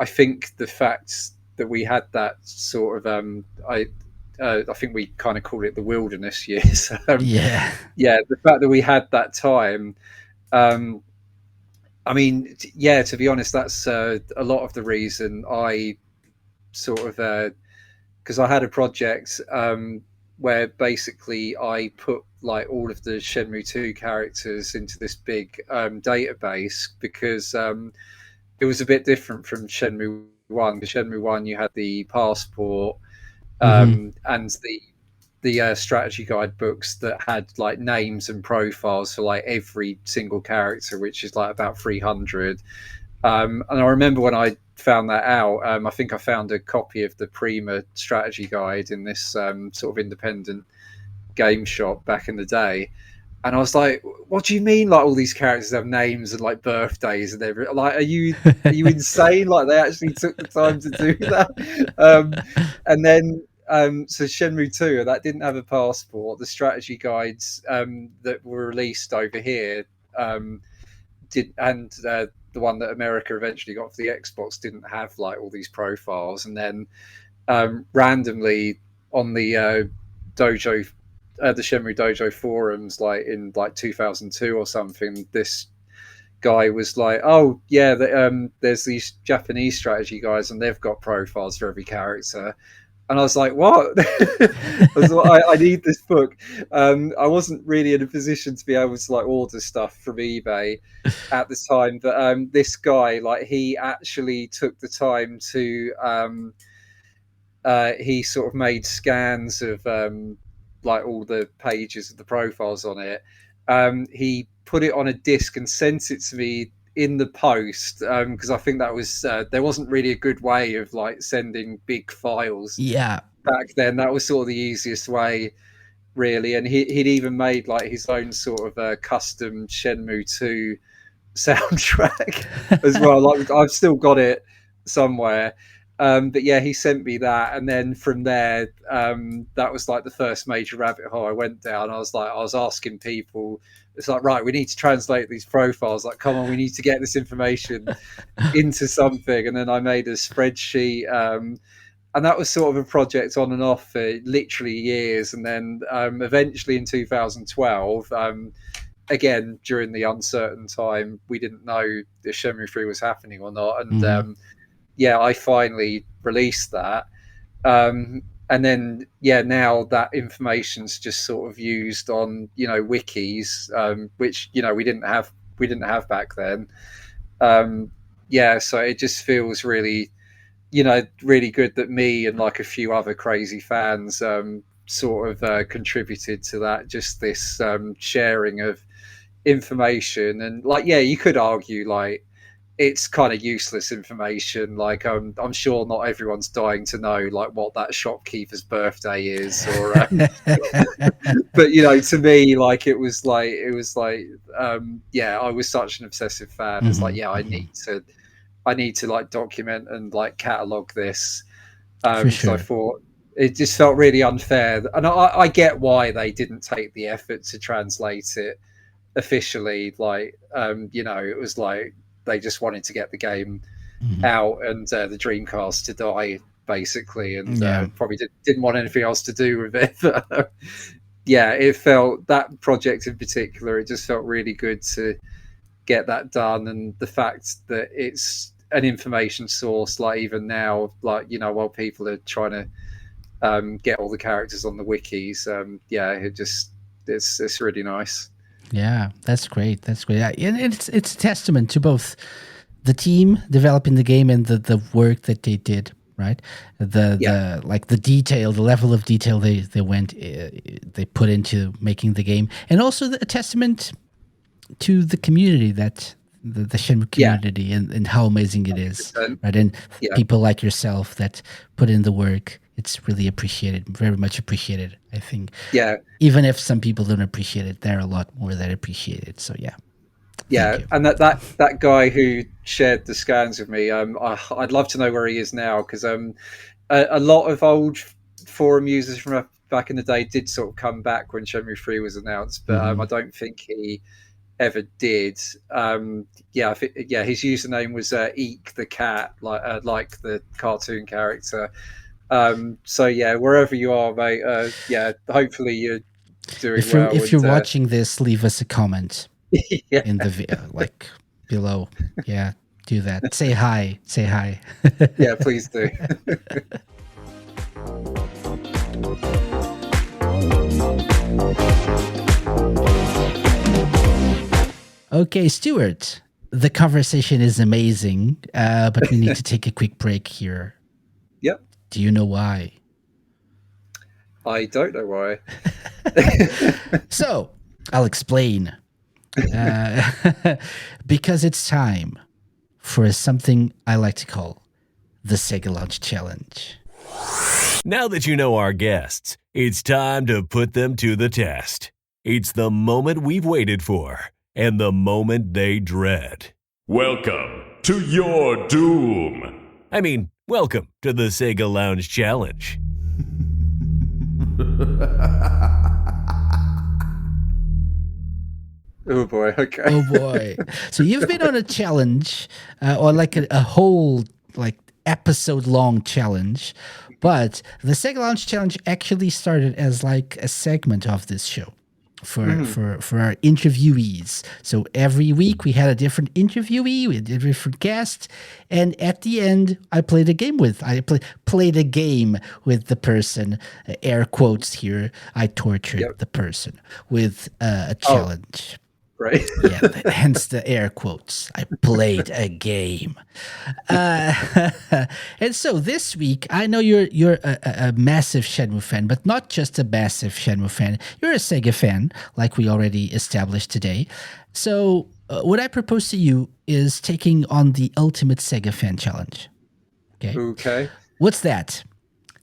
S1: think the fact that we had that sort of I think we kind of called it the wilderness years.
S2: Yeah.
S1: Yeah, the fact that we had that time. Um, I mean, yeah, to be honest, that's a lot of the reason I sort of because I had a project where basically I put like all of the Shenmue 2 characters into this big database, because it was a bit different from Shenmue 1. Because Shenmue 1, you had the passport
S2: Hmm.
S1: and the strategy guide books that had like names and profiles for like every single character, which is like about 300. And I remember when I found that out, I think I found a copy of the Prima strategy guide in this sort of independent game shop back in the day. And I was like, "What do you mean? Like, all these characters have names and like birthdays and everything? Like, are you insane? Like, they actually took the time to do that?" And then, so Shenmue 2, that didn't have a passport. The strategy guides that were released over here um, did, and the one that America eventually got for the Xbox didn't have like all these profiles. And then randomly on dojo, the Shenmue Dojo forums, like in like 2002 or something, this guy was like, "Oh yeah, there's these Japanese strategy guys, and they've got profiles for every character." And I was like, "What?" I was like, I need this book. I wasn't really in a position to be able to like order stuff from eBay at the time, but this guy, like, he actually took the time to he sort of made scans of like all the pages of the profiles on it. He put it on a disc and sent it to me in the post, because I think that was there wasn't really a good way of like sending big files
S2: Yeah.
S1: back then. That was sort of the easiest way, really. And he'd even made like his own sort of custom Shenmue 2 soundtrack as well. Like, I've still got it somewhere. But yeah, he sent me that, and then from there, that was like the first major rabbit hole I went down. I was asking people. It's like, right, we need to translate these profiles. Like, come on, we need to get this information into something. And then I made a spreadsheet, and that was sort of a project on and off for literally years. And then eventually in 2012, again during the uncertain time, we didn't know if Shenmue 3 was happening or not, and
S2: Hmm.
S1: yeah, I finally released that, and then yeah, now that information's just sort of used on wikis, which we didn't have back then. um, yeah, so it just feels really really good that me and like a few other crazy fans sort of contributed to that, just this sharing of information. And like, yeah, you could argue like it's kind of useless information. Like, I'm sure not everyone's dying to know like what that shopkeeper's birthday is, or but to me, like, it was like yeah, I was such an obsessive fan. It's like,
S2: Hmm.
S1: yeah, I
S2: Hmm.
S1: need to I need to like document and like catalog this,
S2: For
S1: because I
S2: sure.
S1: thought it just felt really unfair. And I get why they didn't take the effort to translate it officially. Like, it was like they just wanted to get the game
S2: Mhm.
S1: out and the Dreamcast to die, basically, and
S2: Yeah.
S1: probably didn't want anything else to do with it. But, yeah, it felt that project in particular. It just felt really good to get that done, and the fact that it's an information source. Like even now, like while people are trying to get all the characters on the wikis, yeah, it's really nice.
S2: Yeah, that's great. That's great. And it's a testament to both the team developing the game and the work that they did, right?
S1: Yeah,
S2: The detail, the level of detail they put into making the game, and also a testament to the community, that the Shenmue
S1: yeah,
S2: community, and how amazing it is,
S1: 100%.
S2: right? And
S1: Yeah,
S2: people like yourself that put in the work. It's really appreciated, very much appreciated. I think
S1: yeah,
S2: even if some people don't appreciate it, there are a lot more that appreciate it. So yeah, thank
S1: yeah.
S2: you.
S1: And that guy who shared the scans with me, I'd love to know where he is now, because a lot of old forum users from back in the day did sort of come back when Shenmue 3 was announced, but
S2: Hmm.
S1: I don't think he ever did. Yeah, yeah, his username was Eek the cat, like the cartoon character. So yeah, wherever you are, mate. Yeah, hopefully you're doing well.
S2: If
S1: And
S2: you're watching this, leave us a comment
S1: yeah,
S2: in the like below. Yeah, do that. Say hi. Say hi.
S1: yeah, please do.
S2: Okay, Stuart. The conversation is amazing, but we need to take a quick break here.
S1: Yep,
S2: Do you know why?
S1: I don't know why.
S2: So I'll explain. Uh, because it's time for something I like to call the Sega Launch Challenge.
S3: Now that you know our guests, it's time to put them to the test. It's the moment we've waited for and the moment they dread.
S4: Welcome to your doom.
S3: I mean, welcome to the Sega Lounge Challenge.
S1: Oh boy. Okay.
S2: Oh boy! So you've been on a challenge, or like a whole like episode long challenge, but the Sega Launch Challenge actually started as like a segment of this show for our interviewees. So every week we had a different interviewee, we had a different guest, and at the end I played a game with the person. Air quotes here. I tortured
S1: Yep.
S2: the person with a
S1: Oh,
S2: challenge.
S1: great.
S2: Yeah, hence the air quotes. I played a game. Uh, and so this week, I know you're a massive Shenmue fan, but not just a massive Shenmue fan. You're a Sega fan, like we already established today. So what I propose to you is taking on the Ultimate Sega Fan Challenge. Okay,
S1: Okay.
S2: what's that?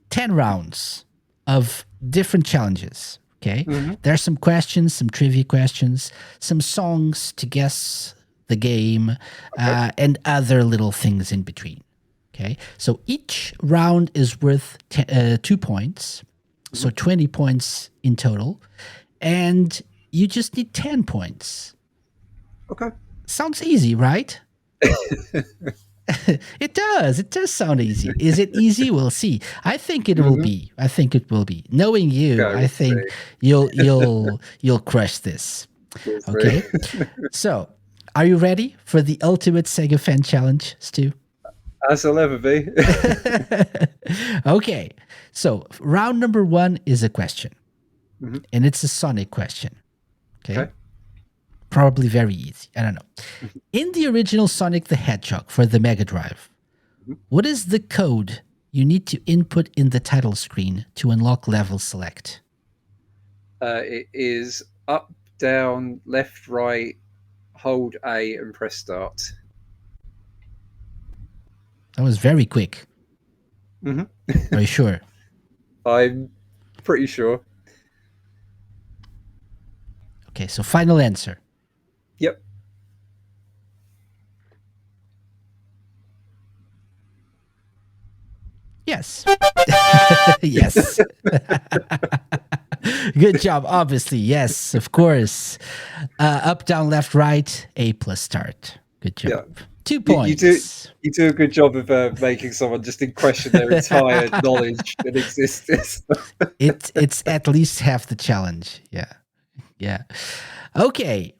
S2: 10 rounds of different challenges. Okay.
S1: Hmm.
S2: There are some questions, some trivia questions, some songs to guess the game,
S1: Okay.
S2: and other little things in between. Okay. So each round is worth 2 points.
S1: Hmm.
S2: So 20 points in total. And you just need 10 points.
S1: Okay.
S2: Sounds easy, right? It does. It does sound easy. Is it easy? We'll see. I think it will
S1: Hmm.
S2: be. I think it will be. Knowing you,
S1: Okay.
S2: I
S1: We'll
S2: think
S1: see.
S2: you'll crush this.
S1: We'll
S2: Okay.
S1: see.
S2: So, are you ready for the ultimate Sega fan challenge, Stu?
S1: As I'll ever be.
S2: Okay. So, round number 1 is a question,
S1: Hmm.
S2: and it's a Sonic question. Okay.
S1: Okay.
S2: Probably very easy. I don't know. In the original Sonic the Hedgehog for the Mega Drive, what is the code you need to input in the title screen to unlock level select?
S1: It is up, down, left, right, hold A, and press start.
S2: That was very quick.
S1: Hmm.
S2: Are you sure?
S1: I'm pretty sure.
S2: Okay, so final answer.
S1: Yep.
S2: Yes. Yes. Good job. Obviously, yes, of course. Up, down, left, right. A plus start. Good job.
S1: Yeah.
S2: 2
S1: You
S2: points.
S1: do a good job of making someone just in question their entire knowledge and existence.
S2: It's at least half the challenge. Yeah. Yeah. Okay.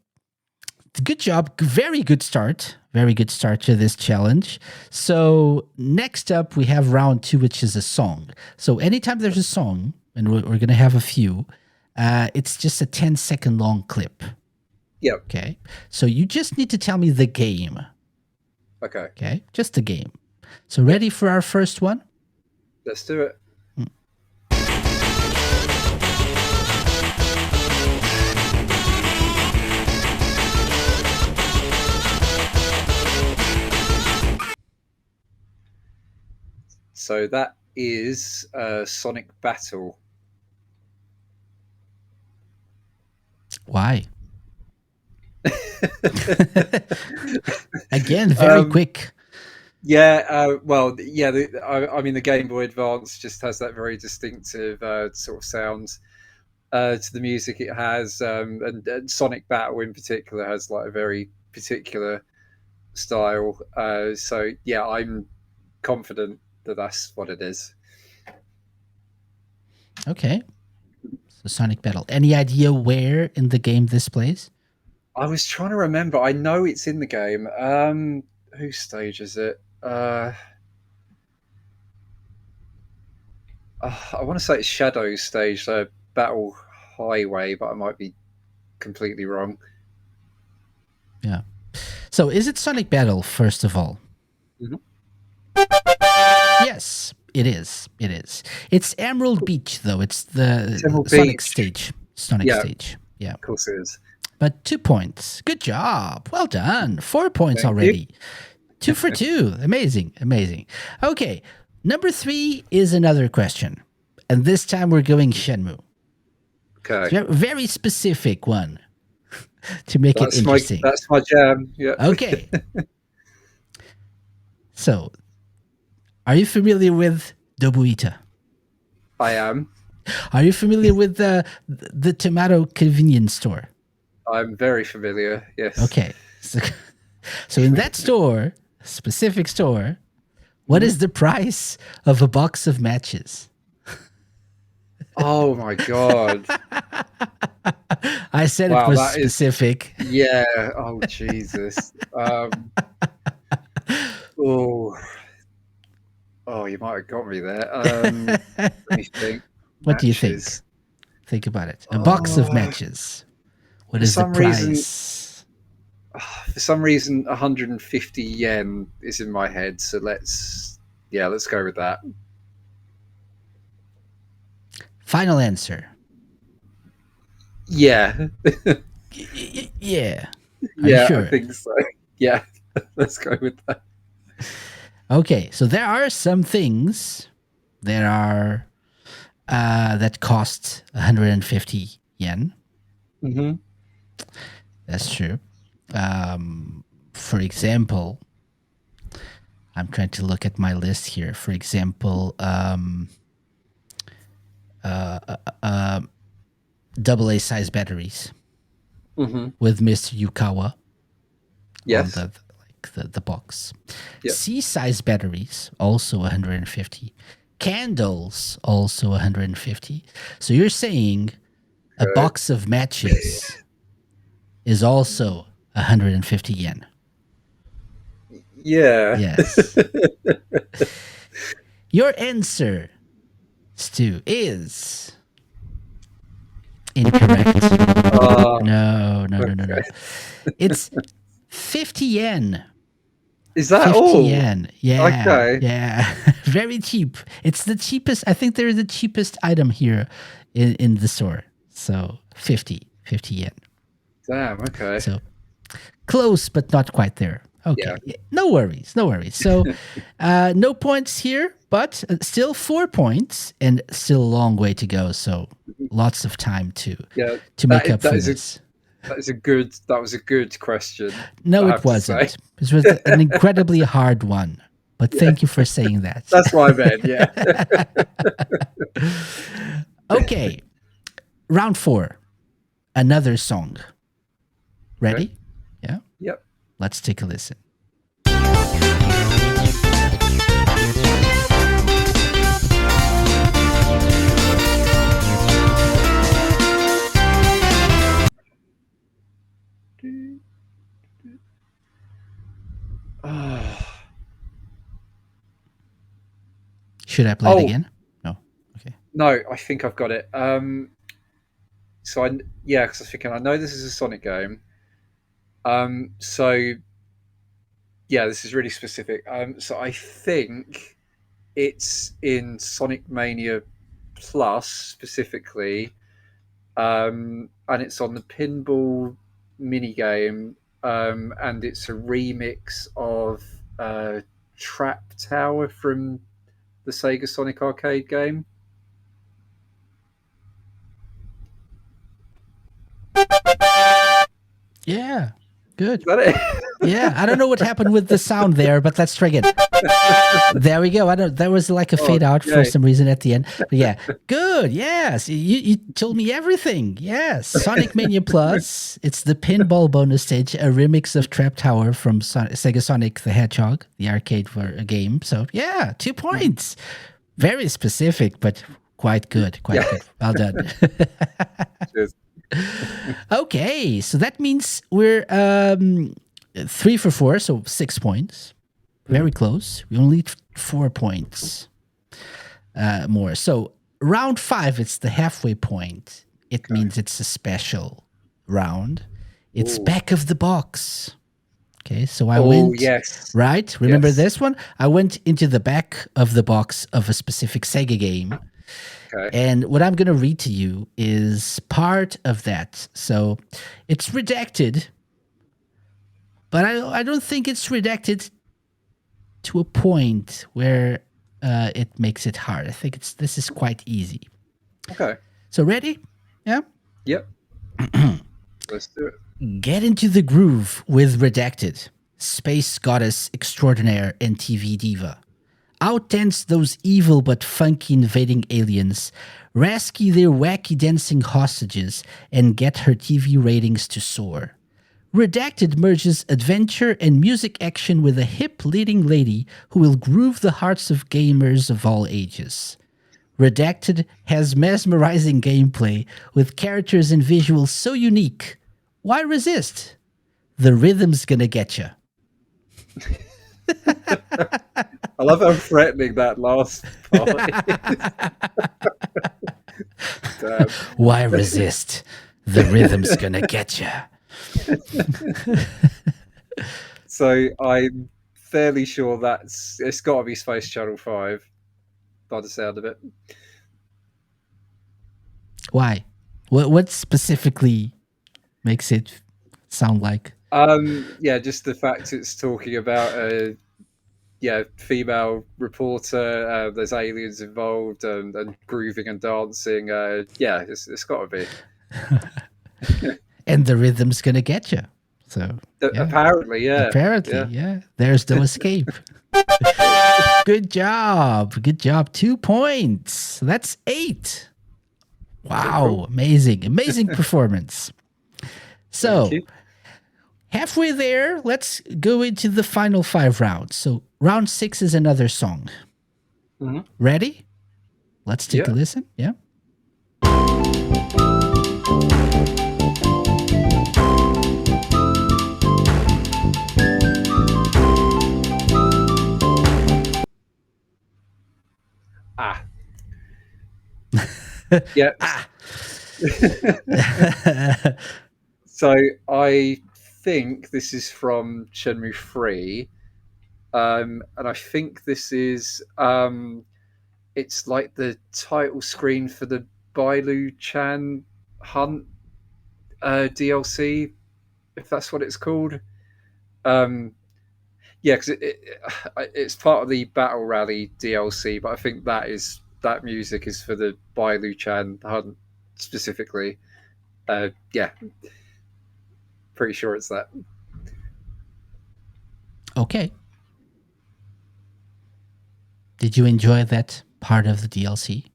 S2: Good job. Very good start. Very good start to this challenge. So next up, we have round 2, which is a song. So anytime there's a song, and we're going to have a few, it's just a 10-second long clip.
S1: Yep.
S2: Okay. So you just need to tell me the game.
S1: Okay.
S2: Okay. Just the game. So ready for our first one?
S1: Let's do it. So that is Sonic Battle.
S2: Why? Again, very quick.
S1: Yeah, well, yeah. I mean, the Game Boy Advance just has that very distinctive sort of sound to the music it has, and Sonic Battle in particular has like a very particular style. So yeah, I'm confident that that's what it is.
S2: Okay. So Sonic Battle. Any idea where in the game this plays?
S1: I was trying to remember. I know it's in the game. Whose stage is it? I want to say it's Shadow's stage, so Battle Highway, but I might be completely wrong.
S2: Yeah. So is it Sonic Battle, first of all?
S1: Mhm.
S2: Yes, it is. It is. It's Emerald Beach, though. It's the
S1: Emerald
S2: Sonic
S1: Beach.
S2: stage. Sonic
S1: Yeah.
S2: stage. Yeah.
S1: Of course it is.
S2: But 2 points. Good job. Well done. 4 points
S1: Thank
S2: already. 2 for 2. Amazing. Amazing. Okay. Number 3 is another question. And this time we're going Shenmue.
S1: Okay.
S2: Very specific one to make it interesting.
S1: That's my jam. Yeah.
S2: Okay. So, are you familiar with Dobuita?
S1: I am.
S2: Are you familiar with the tomato convenience store?
S1: I'm very familiar. Yes.
S2: Okay. So in that store, specific store, what is the price of a box of matches?
S1: Oh my god.
S2: I said
S1: Wow,
S2: it was
S1: that is-
S2: specific.
S1: Yeah. Oh Jesus. Oh. Oh, you might have got me there. Let me think.
S2: What do you think?
S1: Matches.
S2: Think about it. A box of
S1: Oh.
S2: matches. What
S1: For
S2: is the
S1: some reason-
S2: price?
S1: For some reason, 150 yen is in my head. So let's go with that.
S2: Final answer.
S1: Yeah.
S2: Yeah. Are you
S1: Yeah,
S2: sure?
S1: I think so. Yeah, let's go with that.
S2: Okay, so there are some things that are that cost 150 yen.
S1: Mm-hmm.
S2: That's true. For example, I'm trying to look at my list here. For example, AA size batteries
S1: Mm-hmm.
S2: with Mr. Yukawa
S1: Yes.
S2: on the box.
S1: Yep.
S2: C size batteries also 150. Candles also 150. So you're saying a
S1: Okay.
S2: box of matches is also 150 yen.
S1: Yeah.
S2: Yes. Your answer, Stu, is incorrect. No.
S1: okay.
S2: It's 50 yen.
S1: Is that
S2: 50
S1: all?
S2: yen. Yeah.
S1: Okay.
S2: Yeah. Very cheap. It's the cheapest. I think they're the cheapest item here in the store. So 50 yen.
S1: Damn. Okay.
S2: So close, but not quite there. Okay.
S1: Yeah.
S2: No worries. So no points here, but still 4 points and still a long way to go. So lots of time to
S1: Yeah.
S2: make
S1: that-
S2: up for
S1: that is a-
S2: this.
S1: That was a good question.
S2: No,
S1: I
S2: it
S1: have to
S2: wasn't.
S1: say.
S2: This was an incredibly hard one, but thank you for saying that.
S1: That's what I meant. Yeah.
S2: Okay, round 4, another song. Ready?
S1: Okay.
S2: Yeah.
S1: Yep.
S2: Let's take a listen. Should I play it
S1: Oh
S2: again? No. Okay.
S1: no, I think I've got it. So yeah, because I was thinking I know this is a Sonic game. So yeah, this is really specific. So I think it's in Sonic Mania Plus specifically, and it's on the pinball mini game, and it's a remix of Trap Tower from the Sega Sonic arcade game.
S2: Yeah. Good.
S1: Is that it?
S2: Yeah, I don't know what happened with the sound there, but let's try again. There we go. I don't. There was like a fade out for
S1: Okay.
S2: some reason at the end. But yeah, good. Yes, you told me everything. Yes, Sonic Mania Plus. It's the pinball bonus stage, a remix of Trap Tower from Sega Sonic the Hedgehog, the arcade for a game. So yeah, 2 points. Very specific, but quite good. Quite good. Well done.
S1: Cheers.
S2: Okay, so that means we're 3 for 4, so 6 points. Very close. We only need 4 points more. So round 5, it's the halfway point. It means it's a special round. It's back of the box. Okay, so I went.
S1: Yes.
S2: Right? Remember
S1: Yes.
S2: this one? I went into the back of the box of a specific Sega game.
S1: Okay.
S2: And what I'm going to read to you is part of that. So it's redacted, but I don't think it's redacted to a point where it makes it hard. I think this is quite easy.
S1: Okay.
S2: So ready? Yeah?
S1: Yep. Let's do it.
S2: Get into the groove with Redacted, Space Goddess Extraordinaire and TV Diva. Outdance those evil but funky invading aliens, rescue their wacky dancing hostages, and get her TV ratings to soar. Redacted merges adventure and music action with a hip leading lady who will groove the hearts of gamers of all ages. Redacted has mesmerizing gameplay with characters and visuals so unique. Why resist? The rhythm's gonna get you.
S1: I love how threatening that last part is. Damn.
S2: Why resist? The rhythm's gonna get you.
S1: So I'm fairly sure it's got to be Space Channel 5 by the sound of it.
S2: Why? What specifically makes it sound like?
S1: Yeah, just the fact it's talking about a female reporter. There's aliens involved and grooving and dancing. Yeah, it's got to be.
S2: And the rhythm's gonna get you. So yeah.
S1: Apparently, yeah.
S2: Apparently, yeah. There's no escape. Good job. Good job. 2 points. That's 8. Wow.
S1: Cool.
S2: Amazing. Amazing performance. So
S1: Thank you.
S2: halfway there, let's go into the final 5 rounds. So round 6 is another song.
S1: Mhm.
S2: Ready? Let's take a
S1: Yeah.
S2: listen. Yeah.
S1: Ah. Yeah. So I think this is from Shenmue 3. And I think this is it's like the title screen for the Bailu Chan Hunt DLC, if that's what it's called. Yeah, because it's part of the Battle Rally DLC, but I think that music is for the Bailu Chan Hunt specifically. Yeah, pretty sure it's that.
S2: Okay. Did you enjoy that part of the DLC?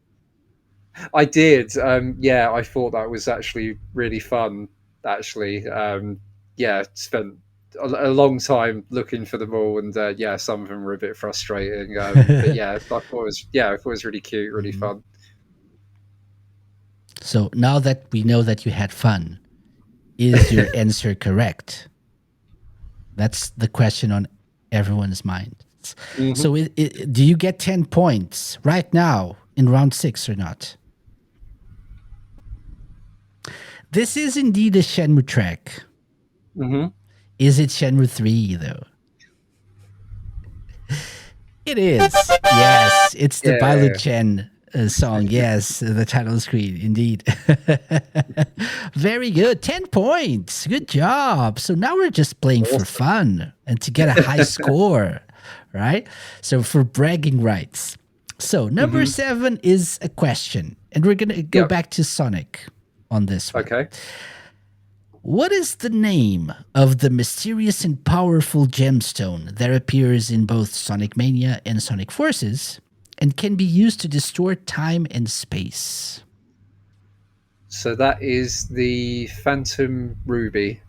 S1: I did. Yeah, I thought that was actually really fun. Actually, yeah, spent a long time looking for them all, and yeah, some of them were a bit frustrating. But yeah, I thought it was really cute, really
S2: Mhm.
S1: fun.
S2: So now that we know that you had fun, is your answer correct? That's the question on everyone's mind.
S1: Hmm.
S2: So, do you get 10 points right now in round 6 or not? This is indeed a Shenmue track.
S1: Hmm.
S2: Is it Shenmue 3, though? It is. Yes, it's the Bailu
S1: Yeah.
S2: Chen song. Yes, the title screen, indeed. Very good. 10 points. Good job. So now we're just playing for
S1: Awesome.
S2: fun and to get a high score, right? So for bragging rights. So number
S1: Hmm.
S2: 7 is a question, and we're going to go
S1: Yep.
S2: back to Sonic on this one.
S1: Okay.
S2: What is the name of the mysterious and powerful gemstone that appears in both Sonic Mania and Sonic Forces and can be used to distort time and space?
S1: So that is the Phantom Ruby.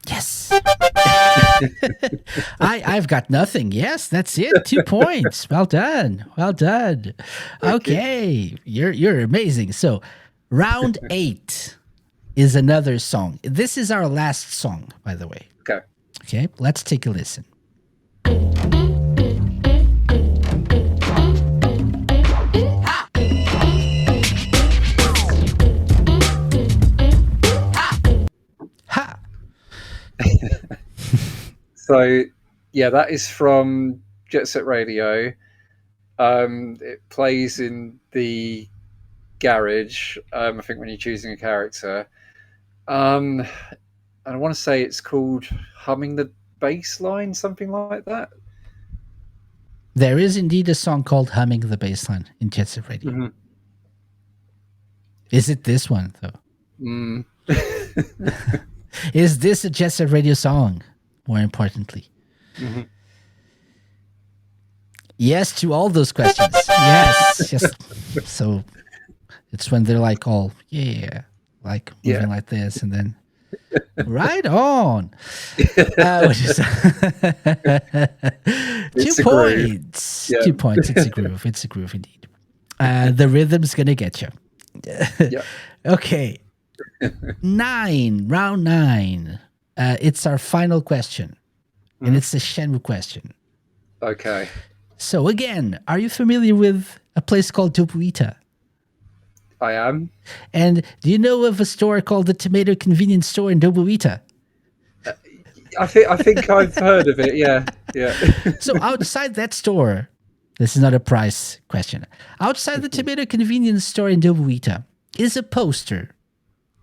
S2: Yes. I've got nothing. Yes, that's it. 2 points. Well done. Well done.
S1: Thank you.
S2: Okay. You're amazing. So, round 8 is another song. This is our last song, by the way.
S1: Okay.
S2: Okay, let's take a listen. Ha!
S1: So yeah, that is from Jet Set Radio. It plays in the garage. I think when you're choosing a character, and I want to say it's called "Humming the Bass Line," something like that.
S2: There is indeed a song called Humming the Bassline in Jet Set Radio.
S1: Hmm.
S2: Is it this one, though?
S1: Mm.
S2: Is this a Jet Set Radio song, more importantly?
S1: Hmm.
S2: Yes to all those questions. Yes. Just so it's when they're like all, yeah, like moving
S1: Yeah.
S2: like this and then right on. Which is 2
S1: It's a groove.
S2: points.
S1: Yeah.
S2: 2 points. It's a groove. It's a groove indeed. The rhythm's going to get you.
S1: Yeah.
S2: Okay. 9, round 9. It's our final question. And it's a Shenmue question.
S1: Okay.
S2: So again, are you familiar with a place called Dobuita?
S1: I am.
S2: And do you know of a store called the Tomato Convenience Store in Dobuita?
S1: I think I've heard of it. Yeah. Yeah.
S2: So outside that store, this is not a price question. Outside the Tomato Convenience Store in Dobuita is a poster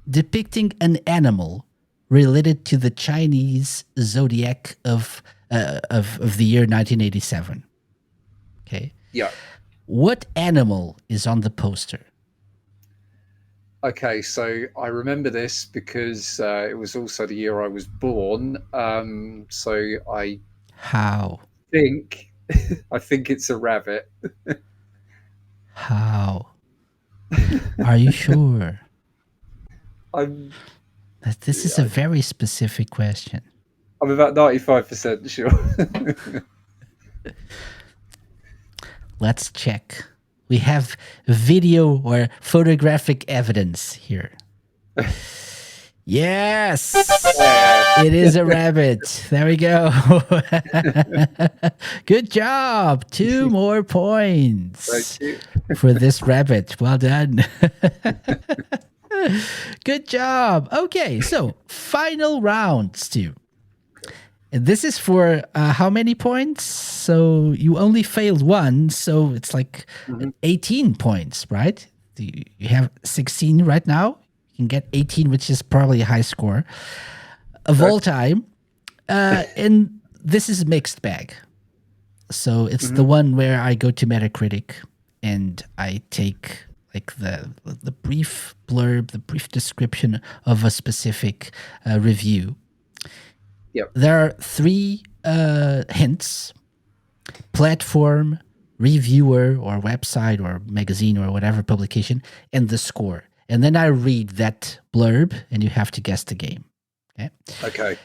S2: depicting an animal related to the Chinese zodiac of the year 1987. Okay.
S1: Yeah.
S2: What animal is on the poster?
S1: Okay, so I remember this because it was also the year I was born. So I
S2: How?
S1: think I think it's a rabbit.
S2: How? Are you sure?
S1: I'm
S2: That this is a very specific question.
S1: I'm about 95% sure.
S2: Let's check. We have video or photographic evidence here. Yes, it is a rabbit. There we go. Good job. 2 more points
S1: Thank
S2: for this rabbit. Well done. Good job. Okay, so final round, Stu. And this is for how many points? So you only failed one, so it's like 18 points, right? You have 16 right now. You can get 18, which is probably a high score of all time. And this is mixed bag. So it's the one where I go to Metacritic and I take like the brief blurb, the brief description of a specific review.
S1: Yep.
S2: There are three hints: platform, reviewer, or website, or magazine, or whatever publication, and the score. And then I read that blurb, and you have to guess the game. Okay.
S1: Okay.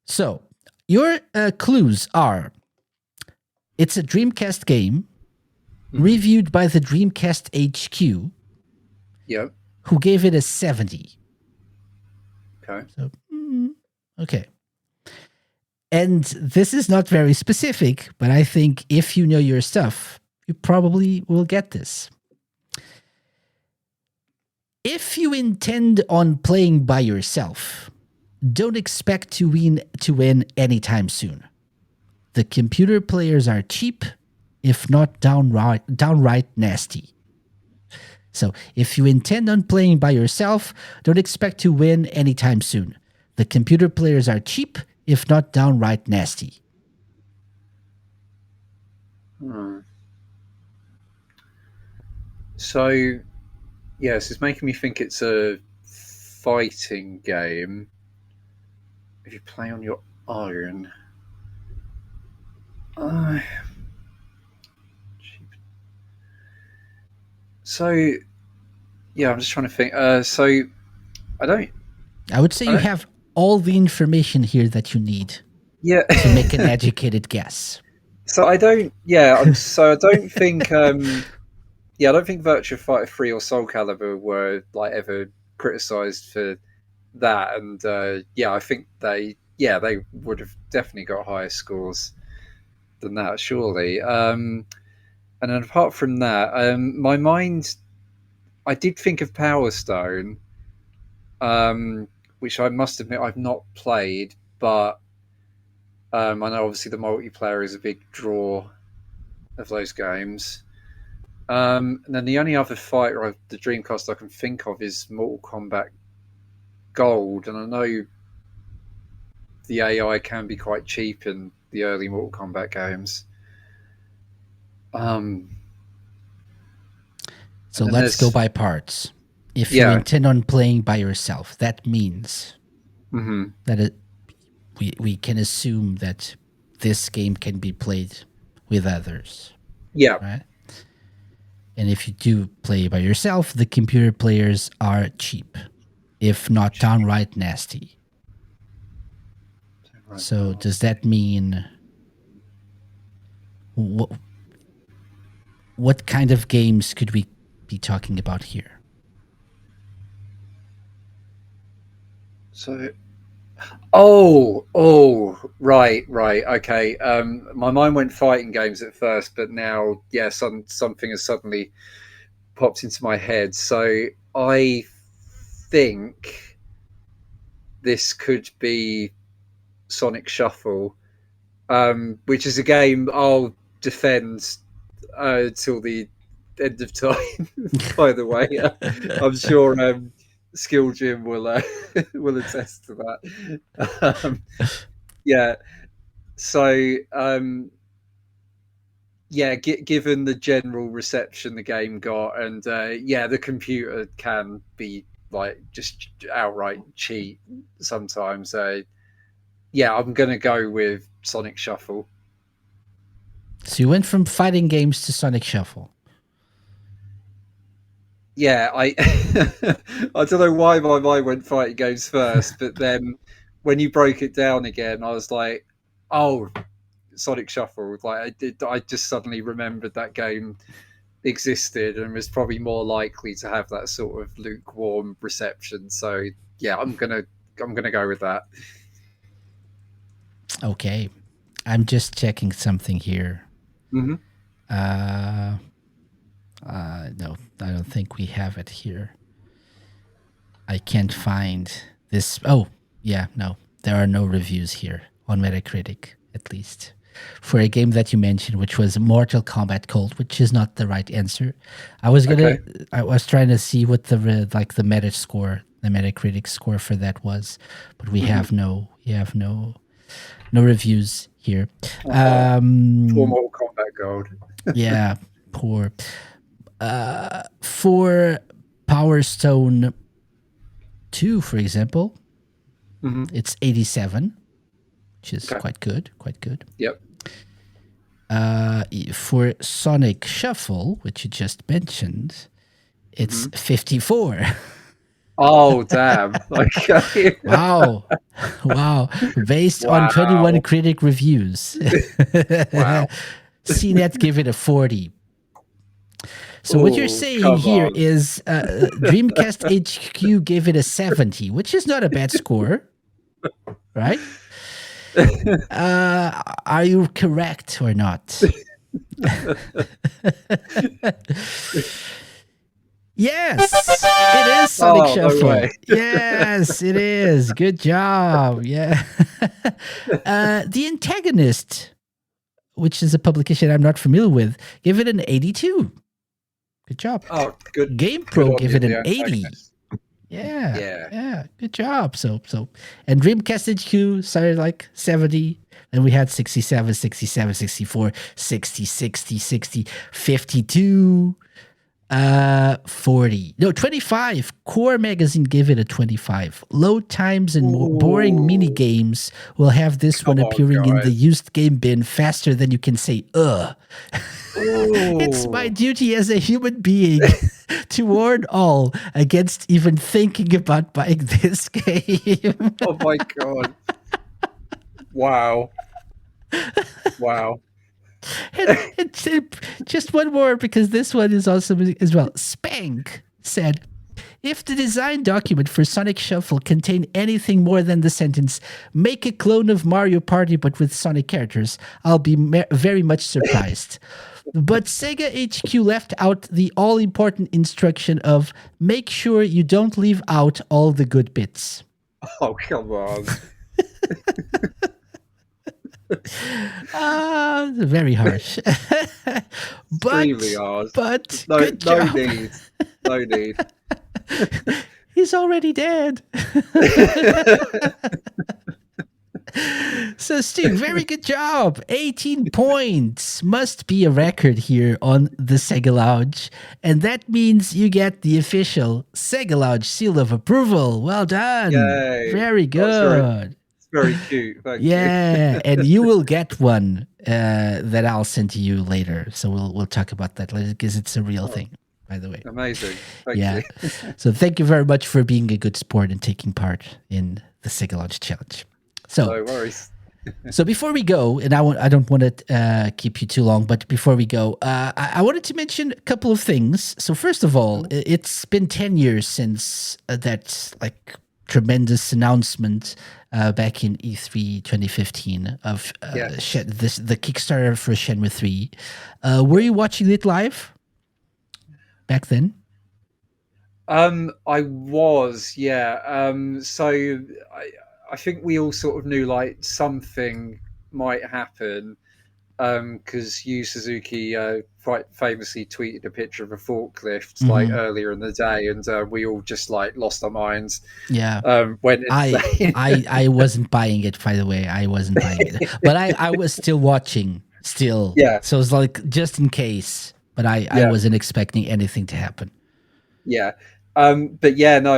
S2: So your clues are: it's a Dreamcast game, reviewed by the Dreamcast HQ,
S1: Yep.
S2: who gave it a 70.
S1: Okay.
S2: So, okay. And this is not very specific, but I think if you know your stuff, you probably will get this. If you intend on playing by yourself, don't expect to win anytime soon. The computer players are cheap, if not downright nasty. So, if you intend on playing by yourself, don't expect to win anytime soon. The computer players are cheap, if not downright nasty.
S1: So, yes, it's making me think it's a fighting game. If you play on your own. So, yeah, I'm just trying to think. So, I don't.
S2: I would say you have all the information here that you need
S1: Yeah.
S2: to make an educated guess.
S1: So I don't. Yeah. So I don't think. Yeah, I don't think Virtua Fighter 3 or Soul Calibur were like ever criticised for that, and yeah, I think they would have definitely got higher scores than that, surely. And then apart from that, my mind, I did think of Power Stone, which I must admit I've not played, but I know obviously the multiplayer is a big draw of those games. And then the only other fighter of the Dreamcast I can think of is Mortal Kombat Gold, and I know the AI can be quite cheap in the early Mortal Kombat games.
S2: So let's go by parts. If you intend on playing by yourself, that means that we can assume that this game can be played with others.
S1: Yeah.
S2: Right? And if you do play by yourself, the computer players are cheap, if not downright nasty. So does that mean what kind of games could we be talking about here?
S1: So, right, okay. My mind went fighting games at first, but now, yeah, something has suddenly popped into my head. So I think this could be Sonic Shuffle, which is a game I'll defend till the end of time. By the way, I'm sure Skill Jim will will attest to that. Yeah. So yeah, given the general reception the game got, and yeah, the computer can be like just outright cheat sometimes. Yeah, I'm gonna go with Sonic Shuffle.
S2: So you went from fighting games to Sonic Shuffle.
S1: Yeah, I I don't know why my mind went fighting games first, but then when you broke it down again, I was like, oh, Sonic Shuffle. Like I just suddenly remembered that game existed and was probably more likely to have that sort of lukewarm reception. So yeah, I'm gonna go with that.
S2: Okay, I'm just checking something here.
S1: Mm-hmm.
S2: No, I don't think we have it here. I can't find this. Oh, yeah, no, there are no reviews here on Metacritic, at least. For a game that you mentioned, which was Mortal Kombat Cold, which is not the right answer. I was trying to see what the Metacritic score for that was, but we have no reviews here.
S1: For Mortal Kombat Gold.
S2: Yeah, poor. For Power Stone 2, for example, it's 87, which is
S1: Okay.
S2: quite good. Quite good.
S1: Yep.
S2: For Sonic Shuffle, which you just mentioned, it's 54.
S1: Oh, damn. Okay.
S2: Wow. Wow. Based on
S1: Wow.
S2: 21 critic reviews.
S1: Wow.
S2: CNET give it a 40. So what you're
S1: Ooh,
S2: saying
S1: come
S2: here
S1: on.
S2: is Dreamcast HQ gave it a 70, which is not a bad score, right? Are you correct or not? Yes, it is Sonic
S1: Oh, no
S2: Shuffle.
S1: way.
S2: Yes, it is. Good job. Yeah. The Antagonist, which is a publication I'm not familiar with, give it an 82. Good job.
S1: Oh, good.
S2: GamePro
S1: Good on
S2: give
S1: you,
S2: it an
S1: the
S2: 80.
S1: antagonist.
S2: Yeah.
S1: Yeah.
S2: Yeah. Good job. So and Dreamcast HQ started like 70. Then we had 67, 67, 64, 60, 60, 60, 52, 40. No, 25. Core Magazine gave it a 25. Load times and more boring mini games will have this one
S1: Come on,
S2: appearing in the
S1: guys.
S2: used game bin faster than you can say ugh. It's my
S1: Ooh.
S2: duty as a human being to warn all against even thinking about buying this game.
S1: Oh my god. Wow. Wow.
S2: and just one more, because this one is awesome as well. Spank said, if the design document for Sonic Shuffle contained anything more than the sentence, make a clone of Mario Party but with Sonic characters, I'll be very much surprised. But Sega HQ left out the all-important instruction of make sure you don't leave out all the good bits.
S1: Oh, come on.
S2: Very harsh.
S1: Extremely hard.
S2: But
S1: No,
S2: good
S1: no
S2: job.
S1: need. No need.
S2: He's already dead. So, Stu, very good job. 18 points. Must be a record here on the Sega Lounge. And that means you get the official Sega Lounge seal of approval. Well done.
S1: Yay.
S2: Very good.
S1: It's very cute. Thank you.
S2: Yeah, and you will get one that I'll send to you later. So we'll talk about that later, because it's a real thing, by the way.
S1: Amazing. Thank
S2: Yeah.
S1: you.
S2: So thank you very much for being a good sport and taking part in the Sega Launch Challenge. So,
S1: No worries.
S2: so before we go, and I don't want to keep you too long, but before we go, I wanted to mention a couple of things. So first of all, it's been 10 years since that like tremendous announcement back in E3 2015 of
S1: Yes.
S2: the Kickstarter for Shenmue 3. Were you watching it live back then?
S1: I was, yeah. So I think we all sort of knew like something might happen, because Yu Suzuki quite famously tweeted a picture of a forklift like earlier in the day, and we all just like lost our minds.
S2: Yeah.
S1: Went insane.
S2: I wasn't buying it, by the way. I wasn't buying it. But I was still watching, still.
S1: Yeah.
S2: So it's like just in case. But I
S1: Yeah.
S2: wasn't expecting anything to happen.
S1: Yeah. But yeah, no,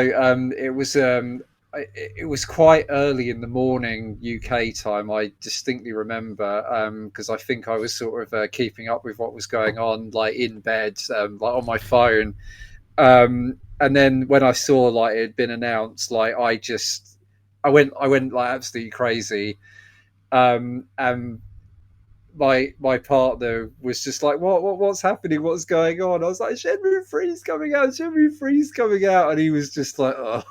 S1: it was quite early in the morning UK time. I distinctly remember, because I think I was sort of keeping up with what was going on, like in bed, like on my phone. And then when I saw like it had been announced, like I went like absolutely crazy. And my partner was just like, what's happening? What's going on? I was like, Shenmue 3's coming out, Shenmue 3's coming out, and he was just like, oh.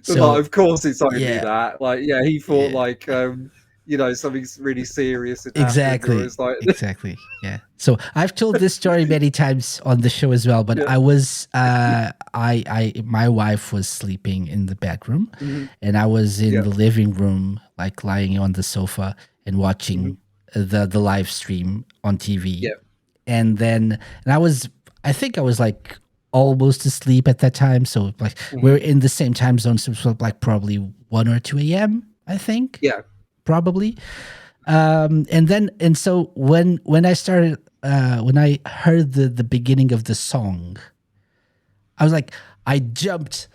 S2: So,
S1: like, of course it's only
S2: yeah.
S1: that. Like, yeah, he thought
S2: Yeah.
S1: like something's really serious had
S2: Exactly.
S1: happened. It was like,
S2: Exactly. Yeah. So I've told this story many times on the show as well, but
S1: Yeah.
S2: I was my wife was sleeping in the bedroom, and I was in
S1: Yeah.
S2: the living room, like lying on the sofa and watching the live stream on TV.
S1: Yeah.
S2: And I think I was like almost asleep at that time. So like we're in the same time zone, so it was like probably 1 or 2 a.m. I think.
S1: yeah,
S2: Probably. And so when I started when I heard the beginning of the song, I was like, I jumped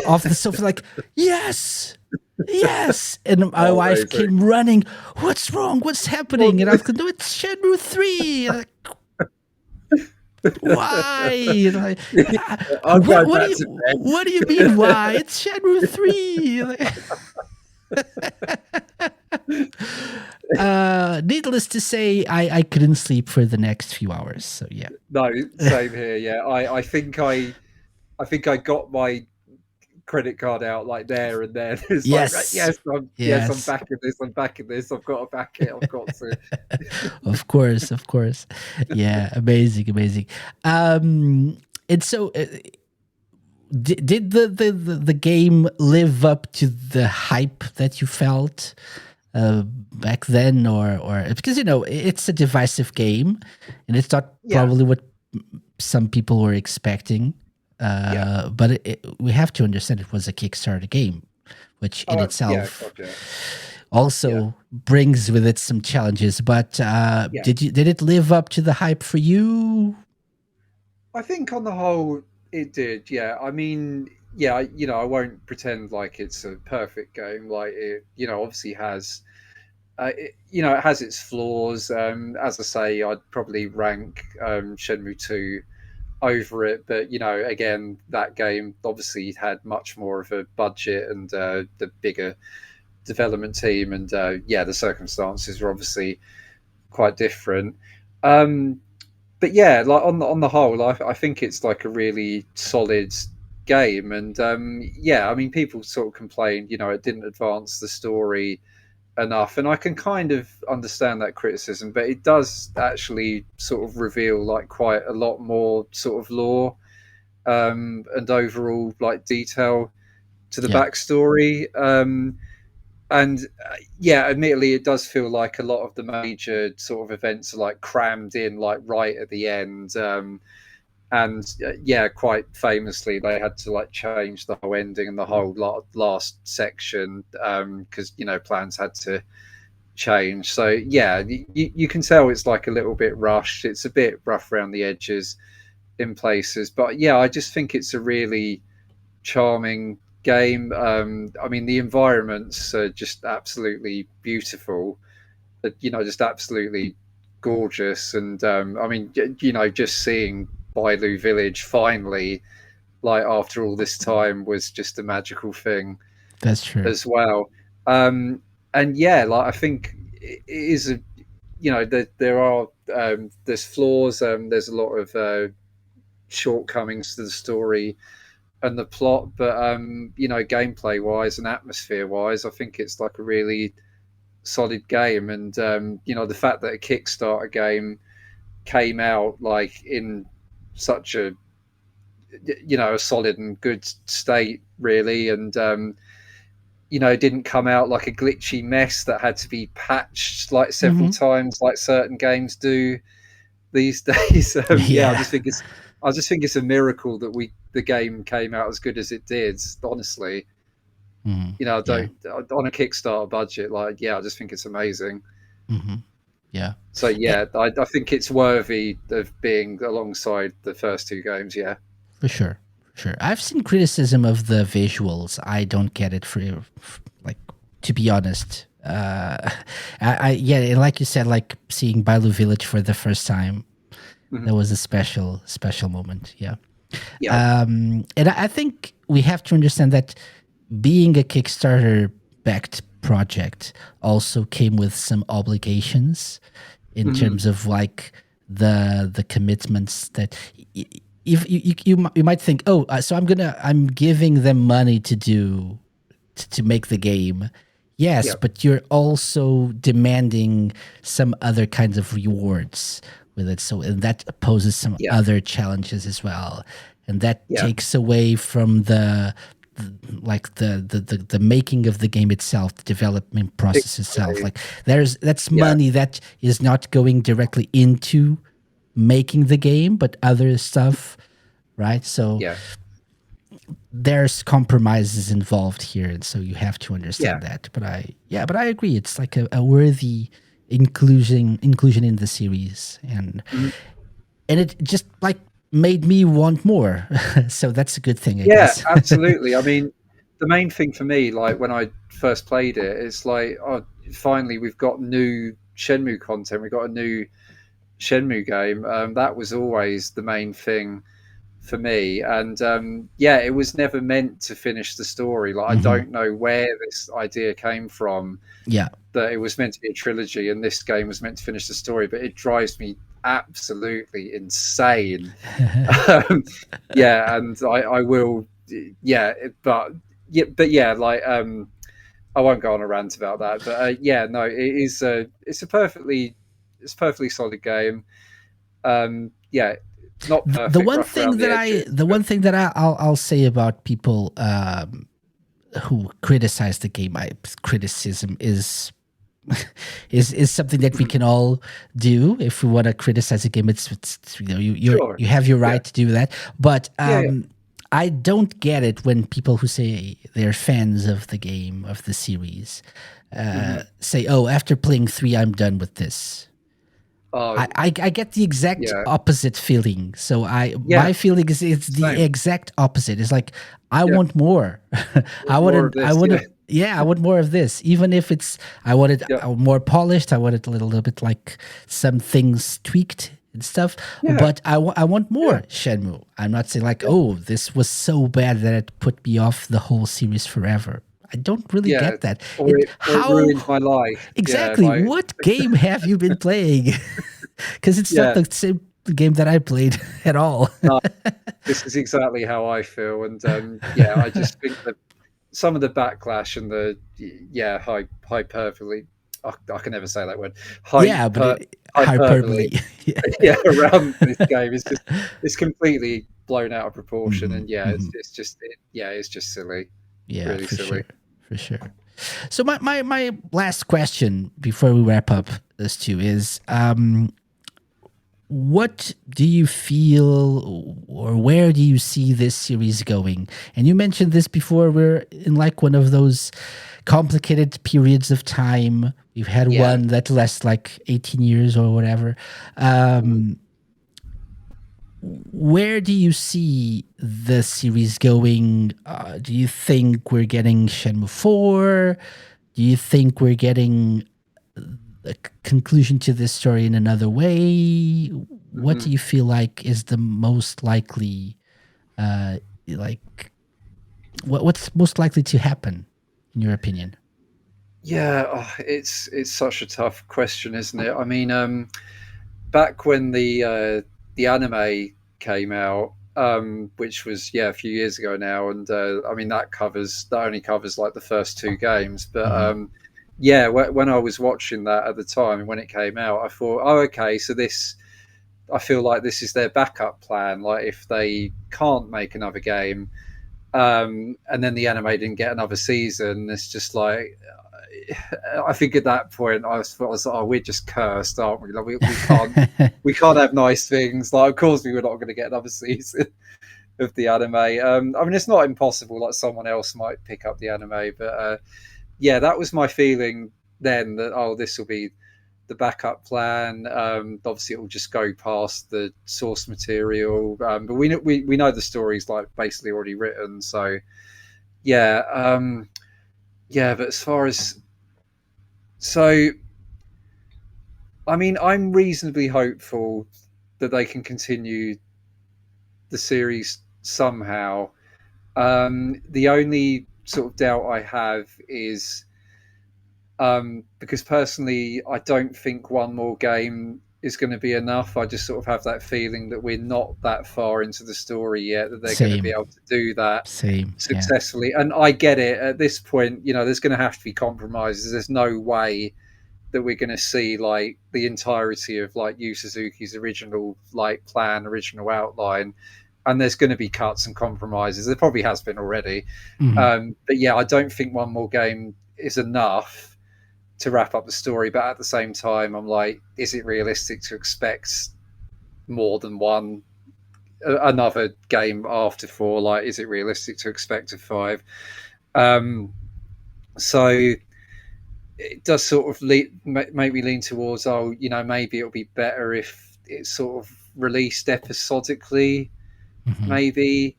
S2: off the sofa, like, yes, yes. And my
S1: Oh,
S2: wife
S1: amazing.
S2: came running. What's wrong? What's happening? And I was like, no, it's Shenmue 3. Like, why? And I'm like, "Ah,
S1: I'll go back to bed.
S2: what do you mean why? It's Shenmue 3. Like, needless to say, I couldn't sleep for the next few hours. So yeah.
S1: No, same here. Yeah, I think I got my credit card out like there and then. It's like, right,
S2: Yes.
S1: yes, I'm
S2: Yes.
S1: back in this. I'm back in this. I've got to back it. I've got to.
S2: Of course, of course. Yeah, amazing, amazing. And so did the game live up to the hype that you felt back then, or because it's a divisive game and it's not
S1: Yeah,
S2: probably what some people were expecting,
S1: yeah.
S2: but we have to understand it was a Kickstarter game, which in
S1: Yeah,
S2: itself
S1: gotcha. Yeah,
S2: also brings with it some challenges. But
S1: yeah.
S2: did it live up to the hype for you?
S1: I think on the whole it did. Yeah, I mean, yeah, I won't pretend like it's a perfect game. Like it, obviously has. It has its flaws. As I say, I'd probably rank Shenmue 2 over it, but again, that game obviously had much more of a budget and the bigger development team, and yeah, the circumstances were obviously quite different. Um, but yeah, like on the whole, I think it's like a really solid game, and yeah, I mean, people sort of complained, it didn't advance the story enough, and I can kind of understand that criticism, but it does actually sort of reveal like quite a lot more sort of lore and overall like detail to the
S2: Yeah.
S1: backstory. And yeah, admittedly, it does feel like a lot of the major sort of events are like crammed in like right at the end. And yeah, quite famously, they had to like change the whole ending and the whole last section because plans had to change. So yeah, you can tell it's like a little bit rushed. It's a bit rough around the edges in places, but yeah, I just think it's a really charming game. I mean, the environments are just absolutely beautiful. Just absolutely gorgeous. And I mean, just seeing Bailu Village finally, like after all this time, was just a magical thing
S2: That's true.
S1: as well. And yeah, like I think it is a there are there's flaws. There's a lot of shortcomings to the story and the plot, but gameplay wise and atmosphere wise, I think it's like a really solid game. And the fact that a Kickstarter game came out like in such a a solid and good state, really, and didn't come out like a glitchy mess that had to be patched like several
S2: Hmm.
S1: times, like certain games do these days. Yeah,
S2: Yeah.
S1: I just think it's a miracle that the game came out as good as it did. Honestly,
S2: Mhm.
S1: I
S2: Yeah.
S1: don't on a Kickstarter budget. Like, yeah, I just think it's amazing.
S2: Hmm. Yeah.
S1: So
S2: Eh,
S1: yeah, I think it's worthy of being alongside the first two games. Yeah.
S2: for sure. For sure. I've seen criticism of the visuals. I don't get it like, to be honest. Yeah, and like you said, like seeing Bailu Village for the first time,
S1: Mhm.
S2: that was a special moment. Yeah.
S1: Yeah.
S2: And I think we have to understand that being a Kickstarter backed project also came with some obligations in
S1: Mhm.
S2: terms of like the commitments that if you might think, oh, so I'm giving them money to make the game. Yes,
S1: Yeah.
S2: but you're also demanding some other kinds of rewards with it. So, and that poses some
S1: Yeah.
S2: other challenges as well. And that
S1: Yeah.
S2: takes away from like the making of the game itself, the development process itself.
S1: Exactly.
S2: Like that's
S1: Yeah.
S2: money that is not going directly into making the game, but other stuff, right? So
S1: Yeah.
S2: there's compromises involved here, and so you have to
S1: Yeah.
S2: understand that. But I agree, it's like a worthy inclusion in the series,
S1: Mhm.
S2: and it just like made me want more. So that's a good thing, I
S1: Yeah,
S2: guess.
S1: absolutely. I mean, the main thing for me, like when I first played it, it's like, oh, finally we've got new Shenmue content. We've got a new Shenmue game. That was always the main thing for me. And yeah, it was never meant to finish the story. Like, I
S2: Hmm.
S1: don't know where this idea came from,
S2: Yeah.
S1: that it was meant to be a trilogy and this game was meant to finish the story, but it drives me absolutely insane. um, yeah, and I will, yeah, but yeah, like I won't go on a rant about that, but yeah, no, it's a perfectly solid game. Yeah, not
S2: The
S1: perfect,
S2: one
S1: rough around
S2: thing
S1: the
S2: that I,
S1: edges,
S2: the
S1: but
S2: one thing that I'll say about people who criticize the game, criticism is something that we can all do if we want to criticize a game. It's
S1: sure,
S2: you have your
S1: yeah,
S2: right to do that, but
S1: yeah, yeah.
S2: I don't get it when people who say they're fans of the game, of the series,
S1: Hmm.
S2: say, "Oh, after playing 3, I'm done with this."
S1: Oh,
S2: I get the exact
S1: yeah,
S2: opposite feeling. So
S1: yeah,
S2: my feeling is it's the
S1: same.
S2: exact opposite. It's like I
S1: Yeah,
S2: want more.
S1: more of
S2: I
S1: this.
S2: want
S1: Yeah,
S2: to yeah, I want more of this. Even if it's I want it
S1: yeah,
S2: more polished, I want it a little bit like some things tweaked and stuff.
S1: yeah,
S2: But I want
S1: yeah,
S2: more Shenmue. I'm not saying like,
S1: yeah,
S2: oh, this was so bad that it put me off the whole series forever. I don't really
S1: yeah.
S2: get that.
S1: Or
S2: It
S1: it
S2: how
S1: ruined my life. Yeah,
S2: exactly
S1: like
S2: what game have you been playing? Because it's not
S1: yeah.
S2: the same game that I played at all.
S1: No, this is exactly how I feel, and yeah, I just think that some of the backlash and the yeah hyperbole. I can never say that word.
S2: Yeah, but
S1: Hyperbole.
S2: hyperbole. Yeah.
S1: Yeah, around this game is just it's completely blown out of proportion,
S2: Mhm,
S1: and yeah,
S2: mhm.
S1: it's just yeah, it's just silly,
S2: Yeah,
S1: really
S2: for
S1: silly.
S2: sure, for sure. So my last question before we wrap up this too is what do you feel or where do you see this series going? And you mentioned this before, we're in like one of those complicated periods of time. We've had
S1: Yeah.
S2: one that lasts like 18 years or whatever.
S1: Mhm.
S2: Where do you see the series going? Do you think we're getting Shenmue 4? Do you think we're getting a conclusion to this story in another way? What do
S1: Mhm.
S2: you feel like is the most likely, like, what's most likely to happen, in your opinion?
S1: Yeah, it's such a tough question, isn't it? I mean, back when the anime came out, which was yeah a few years ago now, and I mean that only covers like the first two games, but
S2: Hmm.
S1: yeah, when I was watching that at the time when it came out, I thought, oh okay, so this I feel like this is their backup plan. Like if they can't make another game, and then the anime didn't get another season, it's just like I think at that point I was like, oh, we're just cursed, aren't we? Like we can't have nice things. Like of course we were not going to get another season of the anime. I mean it's not impossible. Like someone else might pick up the anime, but yeah, that was my feeling then. That oh, this will be the backup plan. Obviously, it will just go past the source material, but we know the story's like basically already written. So yeah, yeah. But as far as so, I mean, I'm reasonably hopeful that they can continue the series somehow. The only sort of doubt I have is because personally, I don't think one more game is going to be enough. I just sort of have that feeling that we're not that far into the story yet that they're going to be
S2: Same,
S1: able to do that
S2: same. Yeah.
S1: successfully. And I get it at this point, you know, there's going to have to be compromises. There's no way that we're going to see like the entirety of like Yu Suzuki's original like plan, original outline. And there's going to be cuts and compromises. There probably has been already.
S2: Hmm.
S1: But yeah, I don't think one more game is enough to wrap up the story. But at the same time, I'm like, is it realistic to expect more than one another game after four? Like, is it realistic to expect a five? Um, so it does sort of make me lean towards, oh, you know, maybe it'll be better if it sort of released episodically,
S2: Mhm.
S1: maybe.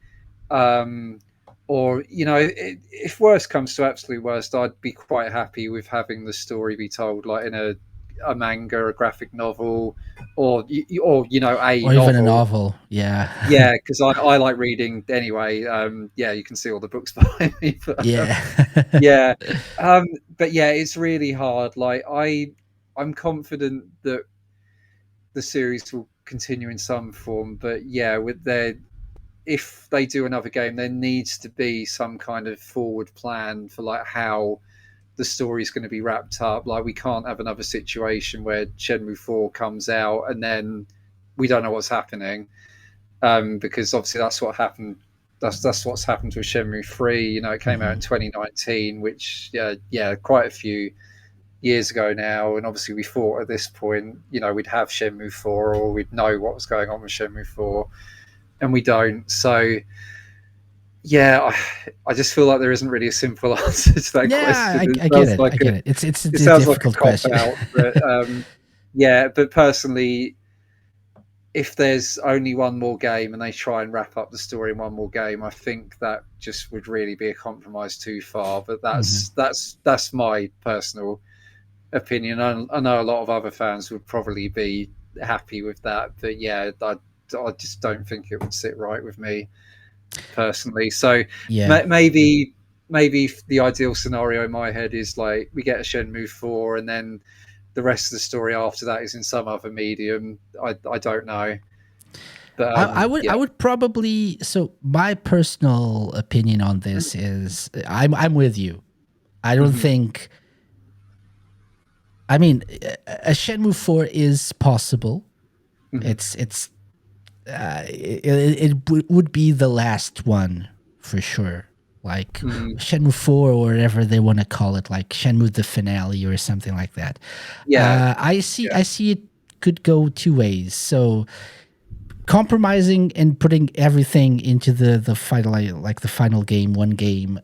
S1: Um, or if worst comes to absolute worst, I'd be quite happy with having the story be told like in a manga, a graphic novel, or a
S2: Or even a
S1: novel.
S2: novel. Yeah.
S1: Yeah, because I like reading anyway. Yeah, you can see all the books behind me. But,
S2: Yeah.
S1: yeah, um, but yeah, it's really hard. Like I'm confident that the series will continue in some form, but yeah, with their if they do another game, there needs to be some kind of forward plan for like how the story's going to be wrapped up. Like we can't have another situation where Shenmue 4 comes out and then we don't know what's happening, because obviously that's what happened. That's what's happened with Shenmue 3. It came out in
S2: Mhm.
S1: 2019, which quite a few years ago now, and obviously we thought at this point, we'd have Shenmue 4 or we'd know what was going on with Shenmue 4, and we don't. So yeah, I just feel like there isn't really a simple answer to that
S2: Yeah,
S1: question. It
S2: I get
S1: sounds
S2: it.
S1: like
S2: I get it. It's
S1: it
S2: a
S1: sounds like a
S2: difficult
S1: cop
S2: question.
S1: out, but yeah. But personally, if there's only one more game and they try and wrap up the story in one more game, I think that just would really be a compromise too far. But
S2: Mhm.
S1: that's my personal opinion. I know a lot of other fans would probably be happy with that, but yeah, I just don't think it would sit right with me personally. So
S2: Yeah.
S1: maybe the ideal scenario in my head is like we get a Shenmue 4 and then the rest of the story after that is in some other medium. I don't know, but
S2: I would probably, so my personal opinion on this is I'm with you. I don't
S1: Mhm,
S2: think, I mean, a Shenmue 4 is possible.
S1: mhm,
S2: It would be the last one for sure. Like
S1: mhm.
S2: Shenmue 4 or whatever they want to call it, like Shenmue the finale or something like that.
S1: Yeah,
S2: I see it could go two ways. So compromising and putting everything into the final, like the final game, one game,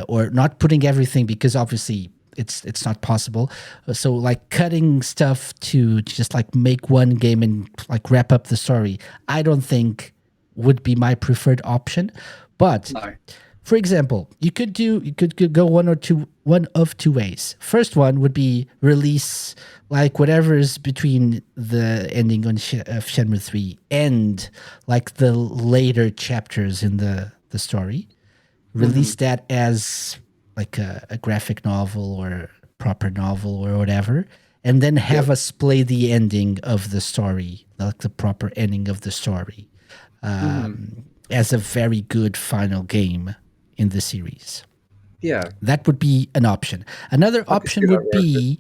S2: or not putting everything because obviously it's not possible. So like cutting stuff to just like make one game and like wrap up the story, I don't think would be my preferred option. But
S1: no,
S2: for example, you could go one of two ways. First one would be release like whatever is between the ending of Shenmue 3 and like the later chapters in the story. Release
S1: mhm,
S2: that as like a graphic novel or proper novel or whatever, and then
S1: yeah,
S2: have us play the ending of the story, like the proper ending of the story,
S1: mhm,
S2: as a very good final game in the series.
S1: yeah.
S2: That would be an option. Another
S1: I could see
S2: option
S1: that
S2: would
S1: working.
S2: be,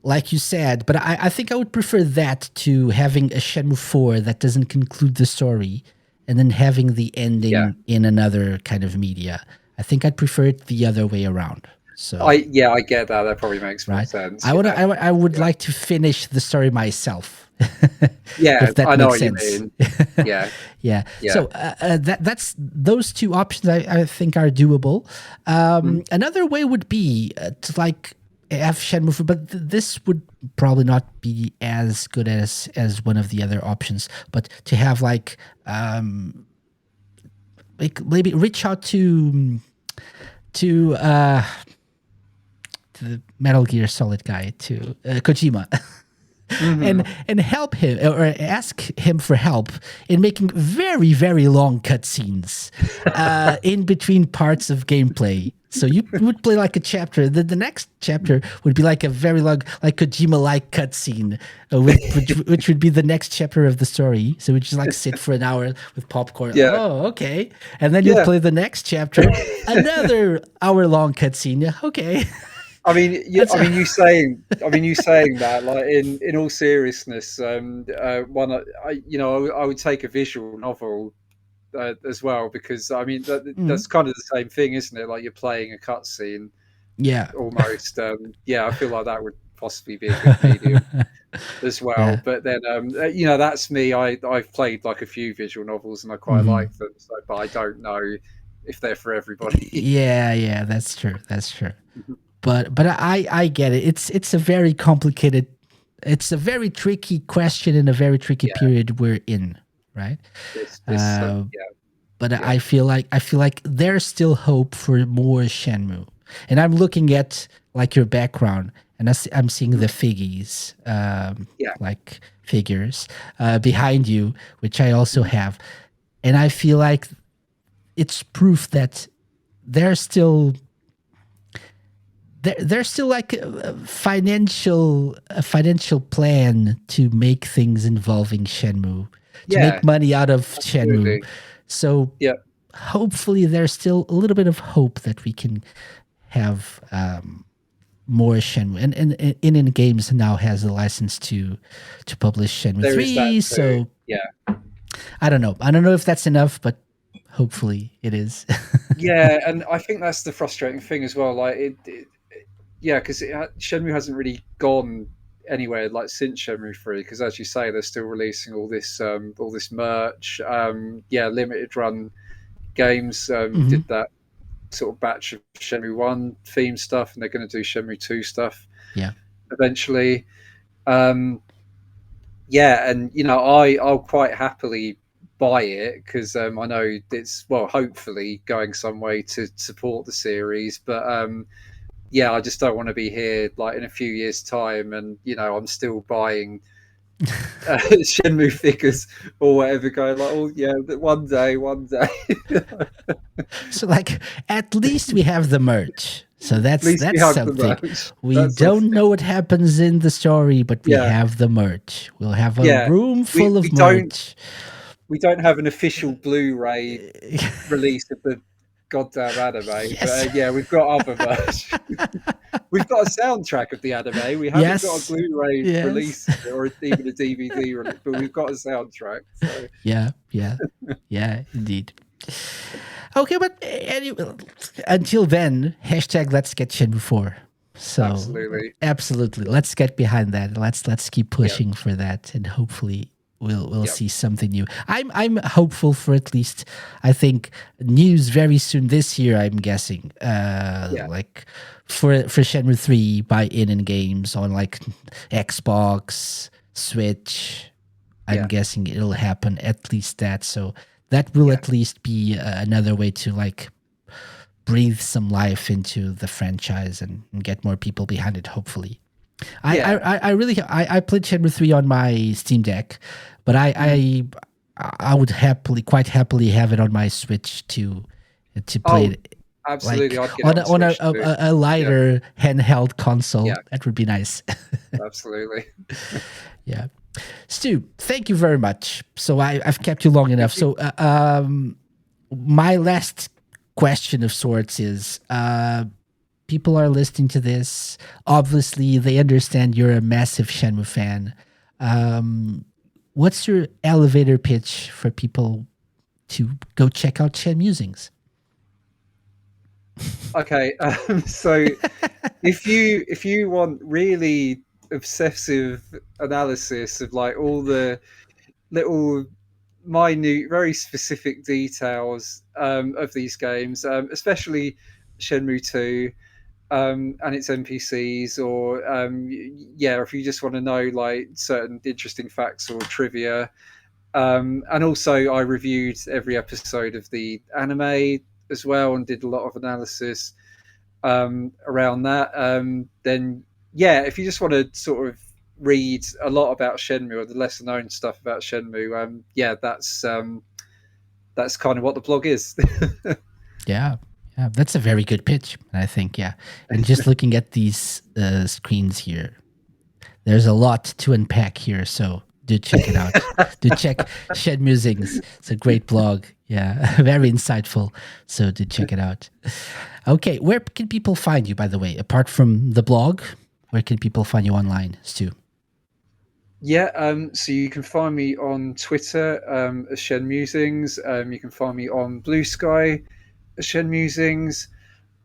S2: like you said, but I think I would prefer that to having a Shenmue 4 that doesn't conclude the story and then having the
S1: Yeah,
S2: ending in another kind of media. I think I'd prefer it the other way around. So,
S1: I get that. That probably makes more
S2: right?
S1: sense.
S2: I would
S1: Yeah,
S2: I would
S1: yeah,
S2: like to finish the story myself,
S1: yeah.
S2: if that
S1: I know
S2: makes
S1: what you
S2: sense.
S1: mean. Yeah,
S2: Yeah.
S1: yeah,
S2: So that's those two options I think are doable.
S1: mhm,
S2: Another way would be to like have Shenmue, but this would probably not be as good as one of the other options. But to have like maybe reach out to uh to the Metal Gear Solid guy, to Kojima. and
S1: mhm.
S2: and help him or ask him for help in making very very long cutscenes in between parts of gameplay. So you would play like a chapter. The next chapter would be like a very long, like Kojima like cutscene, which would be the next chapter of the story. So we just like sit for an hour with popcorn.
S1: Yeah,
S2: Oh, okay, and then you'd
S1: yeah.
S2: play the next chapter, another hour long cutscene. Yeah, okay, that's
S1: I mean, you saying that, like in all seriousness, one, I would take a visual novel as well because I mean
S2: mm,
S1: that's kind of the same thing, isn't it? Like you're playing a cutscene
S2: yeah,
S1: almost. Yeah, I feel like that would possibly be a good medium as well.
S2: yeah.
S1: But then, that's me. I've played like a few visual novels and I quite
S2: Mhm.
S1: like them, so, but I don't know if they're for everybody.
S2: Yeah, yeah, that's true. That's true. But I get it. It's a very complicated, it's a very tricky question in a very tricky
S1: Yeah,
S2: period we're in. right?
S1: This
S2: Uh,
S1: yeah,
S2: but
S1: yeah,
S2: I feel like there's still hope for more Shenmue. And I'm looking at like your background, and I'm seeing the figgies,
S1: yeah.
S2: like figures behind you, which I also
S1: Mhm.
S2: have, and I feel like it's proof that there's still there's still like a financial plan to make things involving Shenmue, to make
S1: Yeah,
S2: money out of Shenmue.
S1: absolutely.
S2: So
S1: Yeah,
S2: hopefully there's still a little bit of hope that we can have more Shenmue. And in Games now has a license to publish Shenmue
S1: there is that
S2: 3.
S1: too.
S2: So
S1: Yeah.
S2: I don't know. I don't know if that's enough, but hopefully it is.
S1: Yeah, and I think that's the frustrating thing as well. Like yeah, because Shenmue hasn't really gone anywhere like since Shenmue 3. Because as you say, they're still releasing all this merch. Yeah, limited run games
S2: Hmm.
S1: did that sort of batch of Shenmue 1 theme stuff, and they're going to do Shenmue 2 stuff
S2: Yeah.
S1: eventually. Um, yeah, and I'll quite happily buy it because I know it's, well, hopefully going some way to support the series. But yeah, I just don't want to be here like in a few years' time, and I'm still buying Shenmue figures or whatever, going like, oh yeah, one day.
S2: So like at least we have the merch. So
S1: At
S2: that's
S1: least we
S2: that's
S1: have the
S2: something.
S1: merch.
S2: We
S1: That's something.
S2: don't know what happens in the story, but we
S1: Yeah,
S2: have the merch. We'll have a
S1: yeah.
S2: room
S1: We
S2: full
S1: we
S2: of
S1: don't
S2: merch.
S1: we don't have an official Blu-ray release of the goddamn anime, but
S2: Yes.
S1: yeah, we've got other merch. We've got a soundtrack of the anime. We haven't got a
S2: Yes.
S1: Blu-ray
S2: Yes.
S1: release or even a DVD release, but we've got a soundtrack. So
S2: Yeah, yeah. Yeah, indeed. Okay, but anyway, until then, hashtag let's get Shenmue 4. So
S1: absolutely,
S2: absolutely, let's get behind that. Let's keep
S1: yeah,
S2: pushing for that, and hopefully we'll
S1: yeah,
S2: see something new. I'm hopeful for at least, I think, news very soon this year. I'm guessing,
S1: yeah,
S2: like for Shenmue 3 by in games on like Xbox, Switch. I'm
S1: yeah,
S2: guessing it'll happen at least that. So that will
S1: yeah,
S2: at least be another way to like breathe some life into the franchise and get more people behind it. Hopefully,
S1: yeah.
S2: I really I played Shenmue 3 on my Steam Deck, but
S1: Mhm.
S2: I would quite happily have it on my Switch to play
S1: Oh,
S2: it
S1: absolutely.
S2: like
S1: I'd get it
S2: on
S1: on
S2: a
S1: Switch too.
S2: a
S1: Yeah,
S2: lighter handheld console.
S1: yeah,
S2: That would be nice.
S1: absolutely.
S2: Yeah. Stu, thank you very much. So I've kept you long
S1: Thank
S2: enough.
S1: you.
S2: So my last question of sorts is people are listening to this. Obviously, they understand you're a massive Shenmue fan. Um, what's your elevator pitch for people to go check out Shenmusings?
S1: Okay, so if you want really obsessive analysis of like all the little minute, very specific details of these games, especially Shenmue 2 and its NPCs, or yeah, if you just want to know like certain interesting facts or trivia. And also, I reviewed every episode of the anime as well and did a lot of analysis around that. Then, yeah, if you just want to sort of read a lot about Shenmue or the lesser known stuff about Shenmue, yeah, that's kind of what the blog is.
S2: Yeah. Yeah, that's a very good pitch, I think. Yeah. And just looking at these screens here, there's a lot to unpack here, so do check it out. Do check Shenmusings. It's a great blog. Yeah, very insightful. So do check it out. Okay, where can people find you, by the way? Apart from the blog, where can people find you online, Stu?
S1: Yeah, so you can find me on Twitter as Shenmusings. You can find me on Blue Sky as Shenmusings.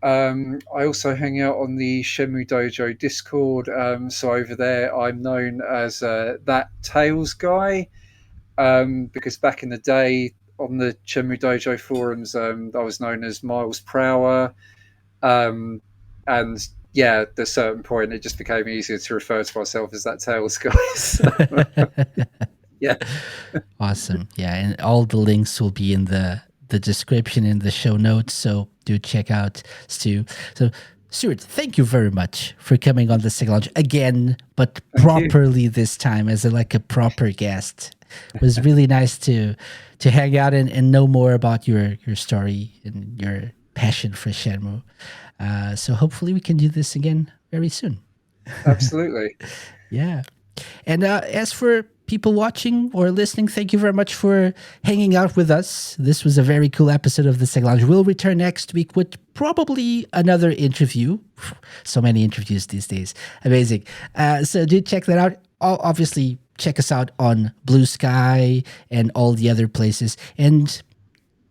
S1: I also hang out on the Shenmue Dojo Discord. So over there, I'm known as that Tails guy, because back in the day on the Shenmue Dojo forums, I was known as Miles Prower. Um, and yeah, at a certain point, it just became easier to refer to myself as that Tails guy. So, Yeah.
S2: Awesome. Yeah, and all the links will be in the description in the show notes. So do check out Stu. So Stuart, thank you very much for coming on the Sega Lounge again, but
S1: Thank you.
S2: properly this time as a proper guest. It was really nice to hang out and know more about your story and your passion for Shenmue. So hopefully we can do this again very soon.
S1: Absolutely.
S2: Yeah. And as for people watching or listening, thank you very much for hanging out with us. This was a very cool episode of the Sega Lounge. We'll return next week with probably another interview. So many interviews these days. Amazing. So do check that out. Obviously, check us out on Blue Sky and all the other places. And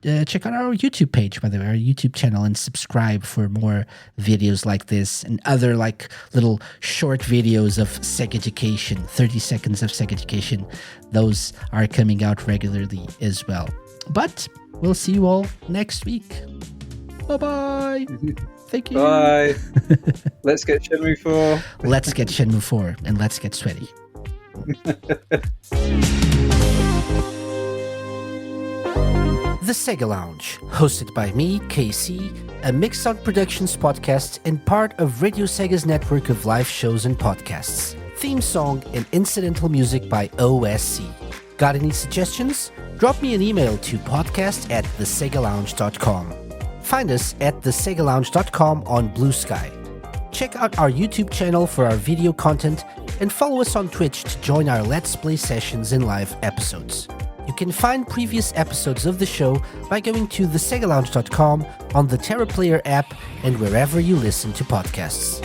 S2: check out our YouTube page, by the way, our YouTube channel, and subscribe for more videos like this and other like little short videos of Sega Education, 30 seconds of Sega Education. Those are coming out regularly as well. But we'll see you all next week. Bye-bye. Thank you.
S1: Bye. Let's get Shenmue 4.
S2: Let's get Shenmue 4 and let's get sweaty. The Sega Lounge, hosted by me, KC, a Mixout Productions podcast and part of Radio Sega's network of live shows and podcasts. Theme song and incidental music by OSC. Got any suggestions? Drop me an email to podcast@thesegalounge.com. Find us at thesegalounge.com on Blue Sky. Check out our YouTube channel for our video content and follow us on Twitch to join our Let's Play sessions and live episodes. You can find previous episodes of the show by going to thesegalounge.com on the TerraPlayer app and wherever you listen to podcasts.